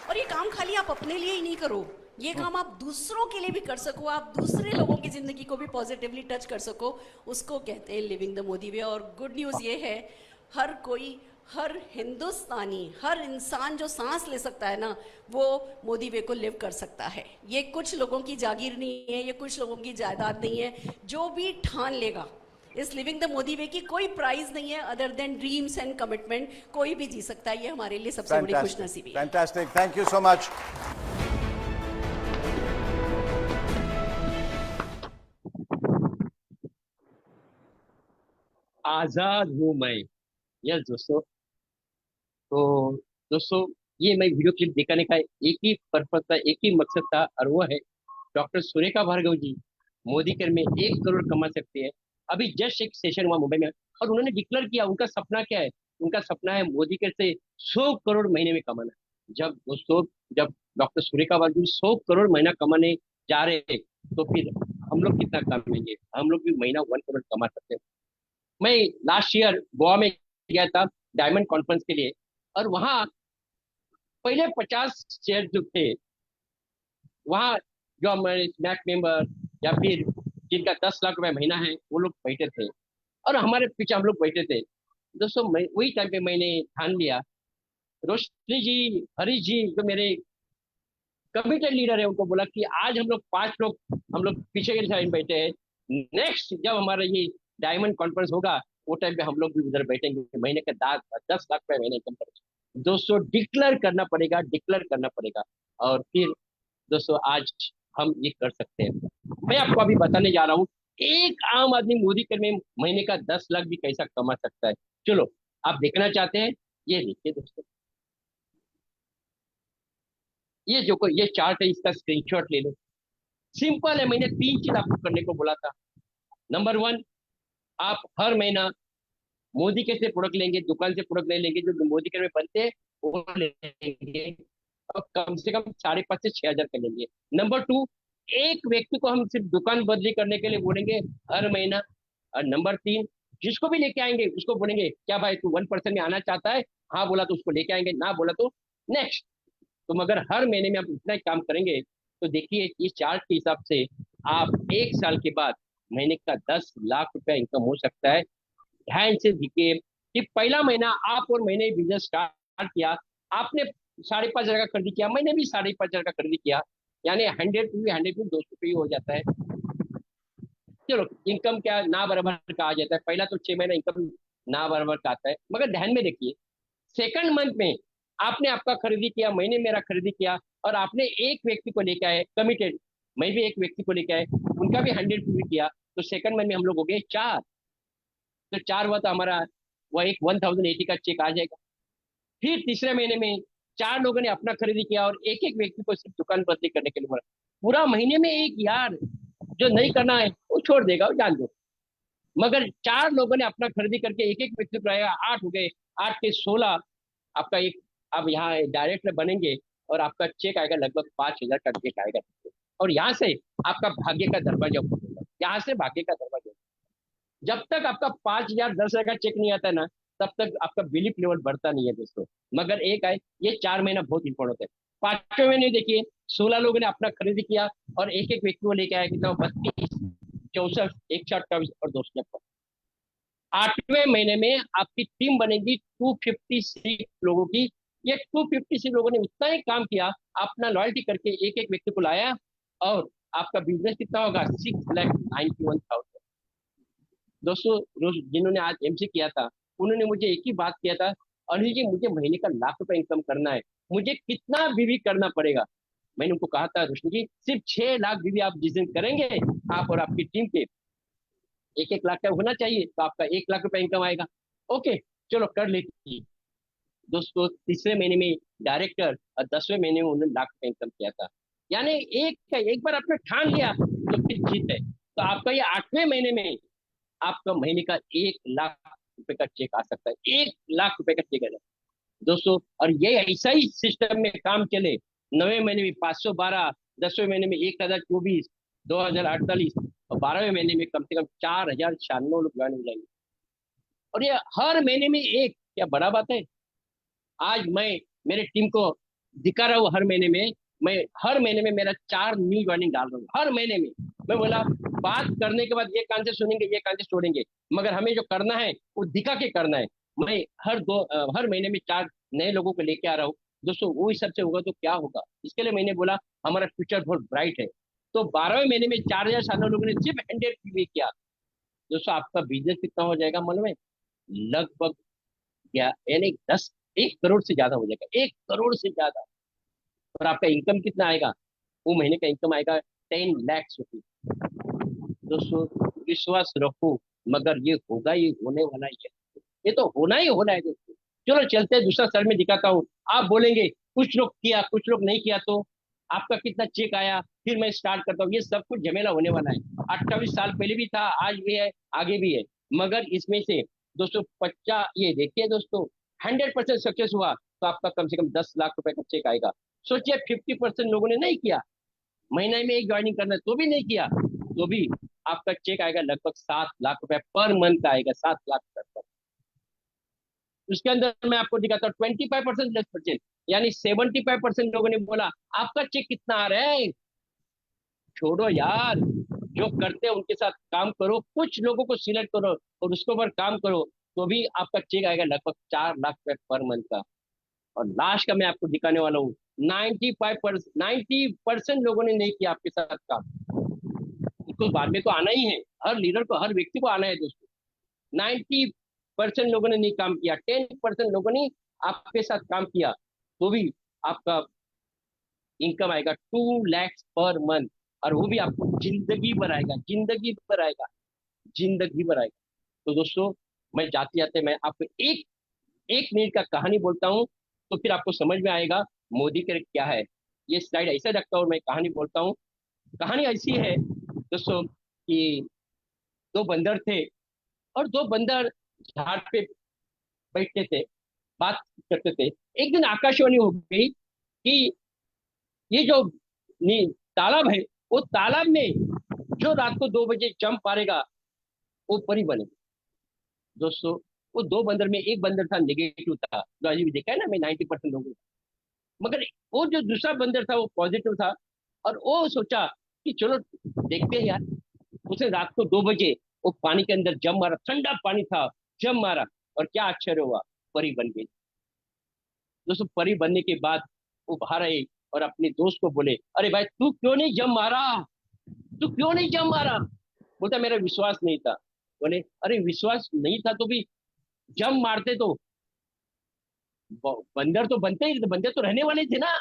S5: और ये काम खाली आप अपने लिए ही नहीं करो, ये काम आप दूसरों के लिए भी कर सको, आप दूसरे लोगों की जिंदगी को भी पॉजिटिवली टच कर सको, उसको कहते हैं लिविंग द मोदी वे। और गुड न्यूज़ ये है, हर कोई, हर हिंदुस्तानी, हर इंसान जो सांस ले सकता है ना, वो मोदी वे को लिव कर सकता है। ये कुछ लोगों की जागीर नहीं है, ये कुछ लोगों की जायदाद नहीं है। जो भी ठान लेगा इस लिविंग द मोदी वे की, कोई प्राइज नहीं है other than dreams and commitment, कोई भी जी सकता है। ये हमारे लिए सबसे बड़ी खुशनसीबी है।
S4: Fantastic, thank you so much.
S2: आजाद हूं मैं। यस दोस्तों। तो दोस्तों, ये मैं वीडियो क्लिप दिखाने का एक ही पर्पज था, एक ही मकसद था, और वो है डॉक्टर सुरेखा भार्गव जी मोदी केयर में 1 करोड़ कमा सकते हैं। अभी जस्ट एक सेशन हुआ मुंबई में और उन्होंने डिक्लेयर किया उनका सपना क्या है। उनका सपना है मोदी केयर से 100 करोड़ महीने में कमाना। जब दोस्तों, जब डॉक्टर सुरेखा भार्गव 100 करोड़ महीना कमाने जा रहे तो फिर हम लोग कितना कमाएंगे? हम लोग भी महीना 1 करोड़ कमा सकते हैं। मैं लास्ट ईयर गोवा में गया था डायमंड कॉन्फ्रेंस के लिए, और वहाँ पहले 50 शेयर जो थे, वहाँ जो हमारे स्नैक मेंबर या फिर जिनका 10 लाख रुपए महीना है वो लोग बैठे थे, और हमारे पीछे हम लोग बैठे थे। दोस्तों मैं वही टाइम पे मैंने ठान लिया, रोशनी जी, हरीश जी जो मेरे कमिटेड लीडर है, उनको बोला कि आज हम लोग 5 लोग हम लोग पीछे के साइड बैठे हैं, नेक्स्ट जब हमारा ये डायमंड कॉन्फ्रेंस होगा वो टाइम पे हम लोग भी उधर बैठेंगे, महीने का 10 लाख रुपए महीने इनकम करेंगे। दोस्तों डिक्लेयर करना पड़ेगा, डिक्लेयर करना पड़ेगा, और फिर दोस्तों आज हम ये कर सकते हैं। मैं आपको अभी बताने जा रहा हूँ एक आम आदमी मोदी कर में महीने का 10 लाख भी कैसा कमा सकता है। चलो आप देखना चाहते हैं, ये देखिए दोस्तों, ये चार्ट है, इसका स्क्रीनशॉट ले लो। सिंपल है, मैंने 3 चीज आपको करने को बोला था। नंबर 1, आप हर महीना मोदी के से प्रोडक्ट लेंगे, दुकान से प्रोडक्ट नहीं लेंगे, जो मोदी के में बनते हैं वो लेंगे, और कम से कम 5,500 से 6,000 का लेंगे। नंबर 2, एक व्यक्ति को हम सिर्फ दुकान बदली करने के लिए बोलेंगे हर महीना। और नंबर 3, जिसको भी लेके आएंगे उसको बोलेंगे क्या भाई तू 1% में आना चाहता है? हाँ बोला तो उसको लेके आएंगे, ना बोला तो नेक्स्ट। तो मगर हर महीने में आप इतना ही काम करेंगे तो देखिए इस चार्ट के हिसाब से आप 1 साल के बाद महीने का 10 लाख रुपया इनकम हो सकता है। ध्यान से देखिए कि पहला महीना आप और मैंने बिजनेस स्टार्ट किया, आपने 5,500 का खरीदी किया, मैंने भी 5,500 का खरीदी किया, यानी 100 200 हो जाता है। चलो इनकम क्या ना बराबर का आ जाता है, पहला तो 6 महीना इनकम ना बराबर का आता है, मगर ध्यान में देखिए सेकंड मंथ में आपने आपका खरीदी किया, मैंने मेरा खरीदी किया, और आपने एक व्यक्ति को लेके आए कमिटेड, मैं भी एक व्यक्ति को लेके आए, उनका भी 100 किया, तो सेकंड मंथ में हम लोग हो गए 4। तो 4 हुआ तो हमारा वह एक 1,080 का चेक आ जाएगा। फिर तीसरे महीने में 4 लोगों ने अपना खरीदी किया और एक एक व्यक्ति को सिर्फ दुकान बदली करने के लिए बोला। पूरा महीने में एक यार जो नहीं करना है वो छोड़ देगा, वो जान दो। मगर 4 लोगों ने अपना खरीदी करके एक एक व्यक्ति को आएगा, 8 हो गए, 8 के 16, आपका एक आप यहाँ डायरेक्ट में बनेंगे और आपका चेक आएगा लगभग 5,000 का चेक आएगा। और यहाँ से आपका भाग्य का दरवाजा खोलेगा, यहाँ से भाग्य का दरवाजा। जब तक आपका 5,000 10,000 का चेक नहीं आता है ना, तब तक आपका बिलीफ लेवल बढ़ता नहीं है दोस्तों। मगर एक है, ये 4 महीना बहुत इंपॉर्टेंट है। 5वें महीने देखिए 16 लोगों ने अपना खरीदी किया और एक एक व्यक्ति को लेके आया कितना, 32 64 128 और 256। 8वें महीने में आपकी टीम बनेगी 256 लोगों की। ये 256 लोगों ने उतना ही काम किया, अपना लॉयल्टी करके एक एक व्यक्ति को लाया, और आपका बिजनेस कितना होगा, 6,91,000। दोस्तों जिन्होंने आज एमसी किया था उन्होंने मुझे एक ही बात किया था, अनिल जी मुझे महीने का लाख रुपए इनकम करना है, मुझे कितना बीवी करना पड़ेगा? मैंने उनको कहा था रोशनी जी सिर्फ 6 लाख बीवी आप जिस दिन करेंगे, आप और आपकी टीम के 1-1 लाख का होना चाहिए, तो आपका 1 लाख रुपए इनकम आएगा। ओके चलो कर लेती। दोस्तों तीसरे महीने में डायरेक्टर और 10वें महीने में उन्होंने लाख रुपए इनकम किया था। यानी एक बार आपने ठान लिया तो फिर जीत है। तो आपका ये 8वें महीने में आपका महीने का 1 लाख रुपए का चेक आ सकता है, 1 लाख रुपए का चेक है दोस्तों। और ये ऐसा ही सिस्टम में काम चले, 9वें महीने में 512, 10वें महीने में 1,024, 2,048, और 12वें महीने में कम से कम 4,096 लोग ज्वाइन हो जाएंगे। और ये हर महीने में एक, क्या बड़ा बात है? आज मैं मेरे टीम को दिखा रहा हूँ, हर महीने में मैं हर महीने में मेरा 4 न्यू ज्वाइनिंग डाल रहा हूँ हर महीने में। मैं बोला बात करने के बाद ये कान से सुनेंगे, ये कान से छोड़ेंगे, मगर हमें जो करना है वो दिखा के करना है। मैं हर महीने में 4 नए लोगों को लेके आ रहा हूँ दोस्तों। वो हिसाब से होगा तो क्या होगा, इसके लिए मैंने बोला हमारा फ्यूचर बहुत ब्राइट है। तो 12वें महीने में 4,000 लोगों ने सिर्फ 100 किया दोस्तों, आपका बिजनेस कितना हो जाएगा मालूम है? लगभग यानी 1 करोड़ से ज्यादा हो जाएगा, 1 करोड़ से ज्यादा। और आपका इनकम कितना आएगा? वो महीने का इनकम आएगा 10 लाख रुपीज। दोस्तों विश्वास रखो, मगर ये होगा, ये होने वाला ही है, ये तो होना ही होना है दोस्तों। चलो चलते हैं, दूसरा सर में दिखाता हूँ। आप बोलेंगे कुछ लोग किया कुछ लोग नहीं किया, तो आपका कितना चेक आया, फिर मैं स्टार्ट करता हूँ। ये सब कुछ झमेला होने वाला है। 28 साल पहले भी था, आज भी है, आगे भी है। मगर इसमें से दोस्तों 50, ये देखिए दोस्तों 100% सक्सेस हुआ तो आपका कम से कम 10 लाख रुपए का चेक आएगा। सोचिए 50% लोगों ने नहीं किया, महीने में एक ज्वाइनिंग करना है तो भी नहीं किया, तो भी आपका चेक आएगा लगभग 7 लाख रुपए पर मंथ का आएगा, 7 लाख रुपए। उसके अंदर मैं आपको दिखाता हूँ 25% लेस परचेज, यानी 75% लोगों ने बोला आपका चेक कितना आ रहा है। छोड़ो यार, जो करते हैं उनके साथ काम करो, कुछ लोगों को सिलेक्ट करो और उसके ऊपर काम करो, तो भी आपका चेक आएगा लगभग 4 लाख रुपए पर मंथ का। और लास्ट का मैं आपको दिखाने वाला हूँ, 90% लोगों ने नहीं किया आपके साथ काम। उसको बाद में तो आना ही है, हर लीडर को, हर व्यक्ति को आना है दोस्तों। 90% लोगों ने नहीं काम किया, 10% लोगों ने आपके साथ काम किया, तो भी आपका इनकम आएगा 2 लाख पर मंथ। और वो भी आपको जिंदगी भर आएगा, जिंदगी भर आएगा, जिंदगी भर आएगा। तो दोस्तों, मैं जाते जाते मैं आपको एक 1 मिनट का कहानी बोलता हूँ, तो फिर आपको समझ में आएगा मोदी के क्या है। ये स्लाइड ऐसे रखता हूँ, मैं कहानी बोलता हूँ। कहानी ऐसी है दोस्तों कि दो बंदर थे, और दो बंदर झाड़ पे बैठते थे, बात करते थे। एक दिन आकाशवाणी हो गई कि ये जो तालाब है, वो तालाब में जो रात को 2 बजे जंप मारेगा वो परी बनेगा। दोस्तों, वो दो बंदर में एक बंदर था नेगेटिव था, जो अभी भी देखा है ना मैं 90% लोगों, मगर वो जो दूसरा बंदर था वो पॉजिटिव था। और वो सोचा कि चलो देखते हैं यार। उसने रात को 2 बजे वो पानी के अंदर जम मारा, ठंडा पानी था, जम मारा, और क्या आश्चर्य हुआ, परी बन गई। दोस्तों, परी बनने के बाद वो बाहर आई और अपने दोस्त को बोले, अरे भाई तू क्यों नहीं जम मारा, तू क्यों नहीं जम मारा। बोलता मेरा विश्वास नहीं था। बोले अरे विश्वास नहीं था तो भी जम मारते तो बंदर तो बनते ही, बंदर तो रहने वाले थे ना,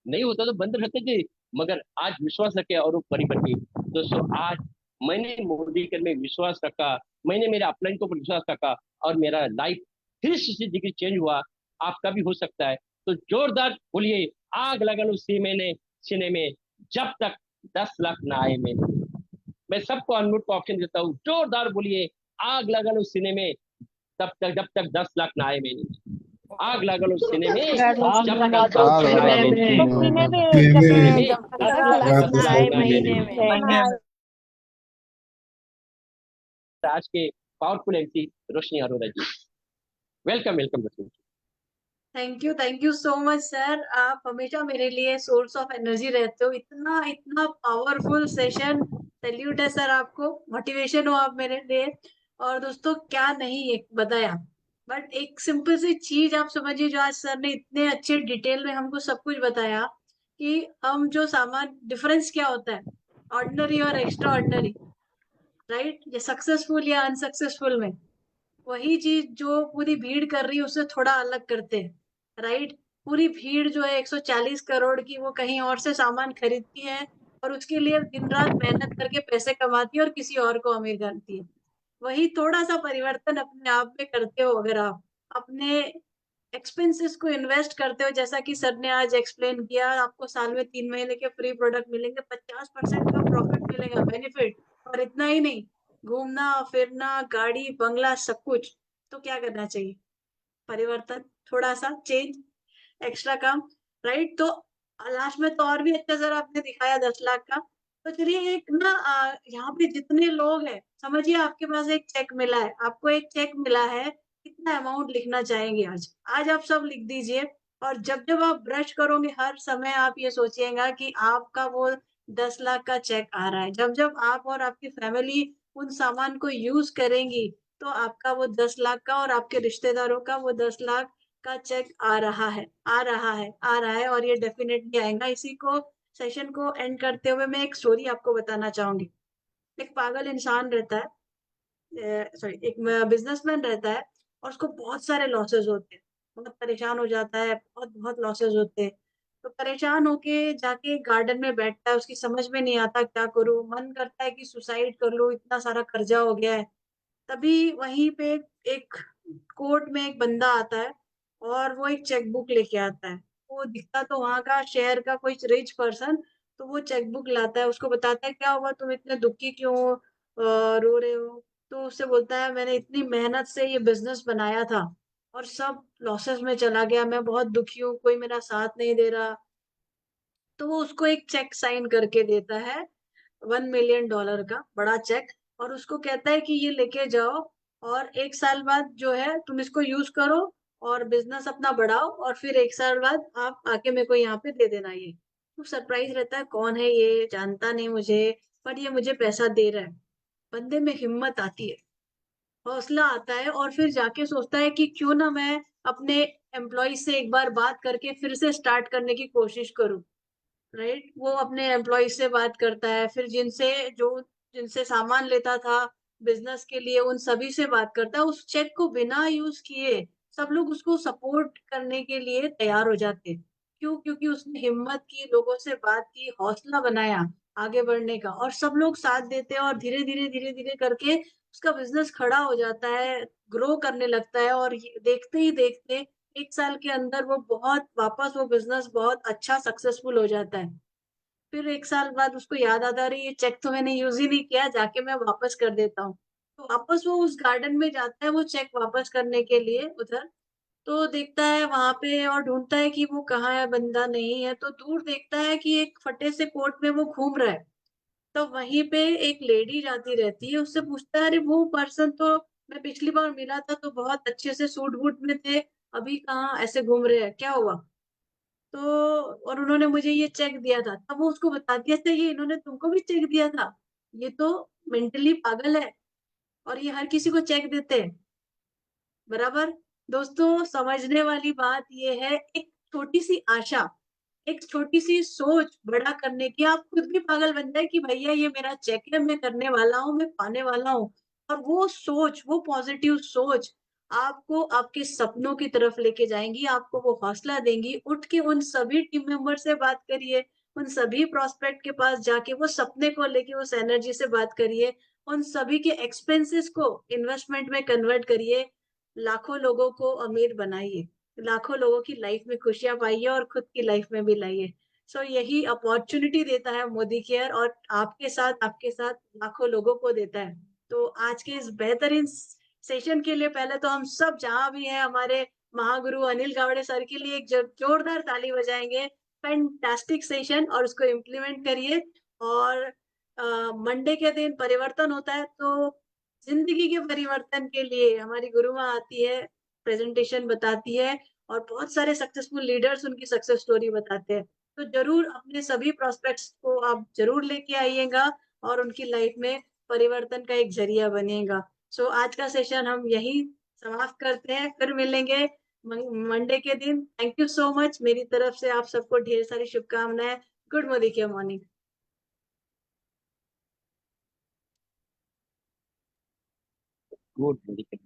S2: नहीं होता तो बंदर रहते थे। मगर आज विश्वास रखे और वो परी बन गई। दोस्तों, आज मैंने मोदी कर में विश्वास रखा, मैंने मेरे अपलाइन के ऊपर विश्वास रखा, और मेरा लाइफ 360 डिग्री चेंज हुआ। आपका भी हो सकता है। तो जोरदार बोलिए, आग लगा लो सीने में, जब तक 10 लाख ना आए मेरे। मैं सबको अनम्यूट का ऑप्शन देता हूँ, जोरदार बोलिए, आग लगा लो सीने में, तब तक जब तक 10 लाख ना आए मेरे। आग लगा लो सीने में, जब तक 10 लाख ना आए मेरे।
S6: महीने में
S2: सीने में
S6: जब तक
S2: जब
S6: 10
S2: तक
S6: लाख
S2: 10
S6: ना
S2: लाख
S6: आए
S2: ना आए
S6: महीने
S2: मेरे।
S6: में।
S2: आज के powerful MC Roshni Arora ji, welcome welcome Roshni.
S1: Thank you so much sir. आप हमेशा मेरे लिए सोर्स ऑफ एनर्जी रहते हो। इतना इतना पावरफुल सेशन, सैल्यूट है सर आपको, मोटिवेशन हो आप मेरे लिए। और दोस्तों, क्या नहीं एक बताया, बट एक सिंपल सी चीज आप समझिए, जो आज सर ने इतने अच्छे डिटेल में हमको सब कुछ बताया कि हम जो सामान, डिफरेंस क्या होता है ऑर्डिनरी और एक्स्ट्रा ऑर्डिनरी, राइट, ये सक्सेसफुल या अनसक्सेसफुल में, वही चीज जो पूरी भीड़ कर रही है उससे थोड़ा अलग करते हैं, राइट। पूरी भीड़ जो है 140 करोड़ की, वो कहीं और से सामान खरीदती है और उसके लिए दिन रात मेहनत करके पैसे कमाती है और किसी और को अमीर करती है। वही थोड़ा सा परिवर्तन अपने आप में करते हो, अगर आप अपने एक्सपेंसेस को इन्वेस्ट करते हो, जैसा कि सर ने आज एक्सप्लेन किया, आपको साल में 3 महीने के फ्री प्रोडक्ट मिलेंगे, 50% का प्रॉफिट मिलेगा, बेनिफिट। और इतना ही नहीं, घूमना फिरना, गाड़ी बंगला, सब कुछ। तो क्या करना चाहिए? परिवर्तन, थोड़ा सा चेंज, एक्स्ट्रा काम, राइट। तो लास्ट में तो और भी अच्छा सर आपने दिखाया 10 लाख का। तो चलिए एक ना, यहाँ पे जितने लोग हैं, समझिए आपके पास एक चेक मिला है, आपको एक चेक मिला है, कितना अमाउंट लिखना चाहेंगे आज? आज आप सब लिख दीजिए। और जब जब आप ब्रश करोगे, हर समय आप ये सोचिएगा कि आपका वो 10 लाख का चेक आ रहा है। जब जब आप और आपकी फैमिली उन सामान को यूज करेंगी, तो आपका वो 10 लाख का और आपके रिश्तेदारों का वो 10 लाख का चेक आ रहा है, आ रहा है, आ रहा है, और ये डेफिनेटली आएगा। इसी को, सेशन को एंड करते हुए मैं एक स्टोरी आपको बताना चाहूंगी। एक पागल इंसान रहता है, सॉरी, एक बिजनेसमैन रहता है, और उसको बहुत सारे लॉसेस होते हैं, बहुत परेशान हो जाता है, बहुत बहुत लॉसेस होते हैं। तो परेशान होके जाके गार्डन में बैठता है, उसकी समझ में नहीं आता क्या करूं, मन करता है कि सुसाइड कर लूं, इतना सारा कर्जा हो गया है। तभी वहीं पे एक कोर्ट में एक बंदा आता है, और वो एक चेक बुक लेके आता है। वो दिखता तो वहां का शहर का कोई रिच पर्सन। तो वो चेक बुक लाता है, उसको बताता है क्या हुआ, तुम इतने दुखी क्यों हो, रो रहे हो? तो उससे बोलता है, मैंने इतनी मेहनत से ये बिजनेस बनाया था और सब लॉसेस में चला गया, मैं बहुत दुखी हूँ, कोई मेरा साथ नहीं दे रहा। तो वो उसको एक चेक साइन करके देता है $1 मिलियन का बड़ा चेक, और उसको कहता है कि ये लेके जाओ और 1 साल बाद जो है तुम इसको यूज करो और बिजनेस अपना बढ़ाओ, और फिर 1 साल बाद आप आके मेरे को यहाँ पे दे देना ये। तो सरप्राइज रहता है, कौन है ये, जानता नहीं मुझे, पर ये मुझे पैसा दे रहा है। बंदे में हिम्मत आती है, हौसला आता है, और फिर जाके सोचता है कि क्यों ना मैं अपने एम्प्लॉय से एक बार बात करके फिर से स्टार्ट करने की कोशिश करूं। राइट, वो अपने एम्प्लॉय से बात करता है, फिर जिनसे सामान लेता था बिजनेस के लिए उन सभी से बात करता है। उस चेक को बिना यूज किए सब लोग उसको सपोर्ट करने के लिए तैयार हो जाते हैं। क्यों? क्योंकि उसने हिम्मत की, लोगों से बात की, हौसला बनाया आगे बढ़ने का, और सब लोग साथ देते हैं, और धीरे धीरे करके उसका बिजनेस खड़ा हो जाता है, ग्रो करने लगता है, और देखते ही देखते 1 साल के अंदर वो बहुत वापस वो बिजनेस बहुत अच्छा सक्सेसफुल हो जाता है। फिर 1 साल बाद उसको याद आता है, अरे ये चेक तो मैंने यूज ही नहीं किया, जाके मैं वापस कर देता हूँ। तो वापस वो उस गार्डन में जाता है वो चेक वापस करने के लिए उधर। तो देखता है वहां पे और ढूंढता है कि वो कहाँ है, बंदा नहीं है। तो दूर देखता है कि एक फटे से कोट में वो घूम रहा है। तो वहीं पे एक लेडी जाती रहती है, उससे पूछता है, अरे वो पर्सन तो मैं पिछली बार मिला था तो बहुत अच्छे से सूट बूट में थे, अभी कहाँ ऐसे घूम रहे हैं, क्या हुआ? तो और उन्होंने मुझे ये चेक दिया था। तब वो उसको बताती है, अच्छा ये इन्होंने तुमको भी चेक दिया था, ये तो मेंटली पागल है और ये हर किसी को चेक देते हैं। बराबर। दोस्तों, समझने वाली बात ये है, एक छोटी सी आशा, एक छोटी सी सोच बड़ा करने की, आप खुद भी पागल बन जाए कि भैया ये मेरा चेक है, मैं करने वाला हूँ, मैं पाने वाला हूँ। और वो सोच, वो पॉजिटिव सोच आपको आपके सपनों की तरफ लेके जाएंगी, आपको वो हौसला देंगी। उठ के उन सभी टीम मेंबर से बात करिए, उन सभी प्रोस्पेक्ट के पास जाके वो सपने को लेके उस एनर्जी से बात करिए, उन सभी के एक्सपेंसेस को इन्वेस्टमेंट में कन्वर्ट करिए, लाखों लोगों को अमीर बनाइए, लाखों लोगों की लाइफ में खुशियां पाइए और खुद की लाइफ में भी लाइए। सो यही अपॉर्चुनिटी देता है मोदी केयर, और आपके साथ लाखों लोगों को देता है। तो आज के इस बेहतरीन सेशन के लिए पहले तो हम सब जहां भी हैं हमारे महागुरु अनिल गावड़े सर के लिए एक जोरदार ताली बजाएंगे। फैंटास्टिक सेशन, और उसको इम्प्लीमेंट करिए। और मंडे के दिन परिवर्तन होता है, तो जिंदगी के परिवर्तन के लिए हमारी गुरु माँ आती है, प्रेजेंटेशन बताती है, और बहुत सारे सक्सेसफुल लीडर्स उनकी सक्सेस स्टोरी बताते हैं। तो जरूर अपने सभी प्रोस्पेक्ट्स को आप जरूर लेके आइएगा, और उनकी लाइफ में परिवर्तन का एक जरिया बनेगा। सो आज का सेशन हम यही समाप्त करते हैं, फिर मिलेंगे मंडे के दिन। थैंक यू सो मच, मेरी तरफ से आप सबको ढेर सारी शुभकामनाएं। गुड मोदी के मॉर्निंग।
S2: Good medical.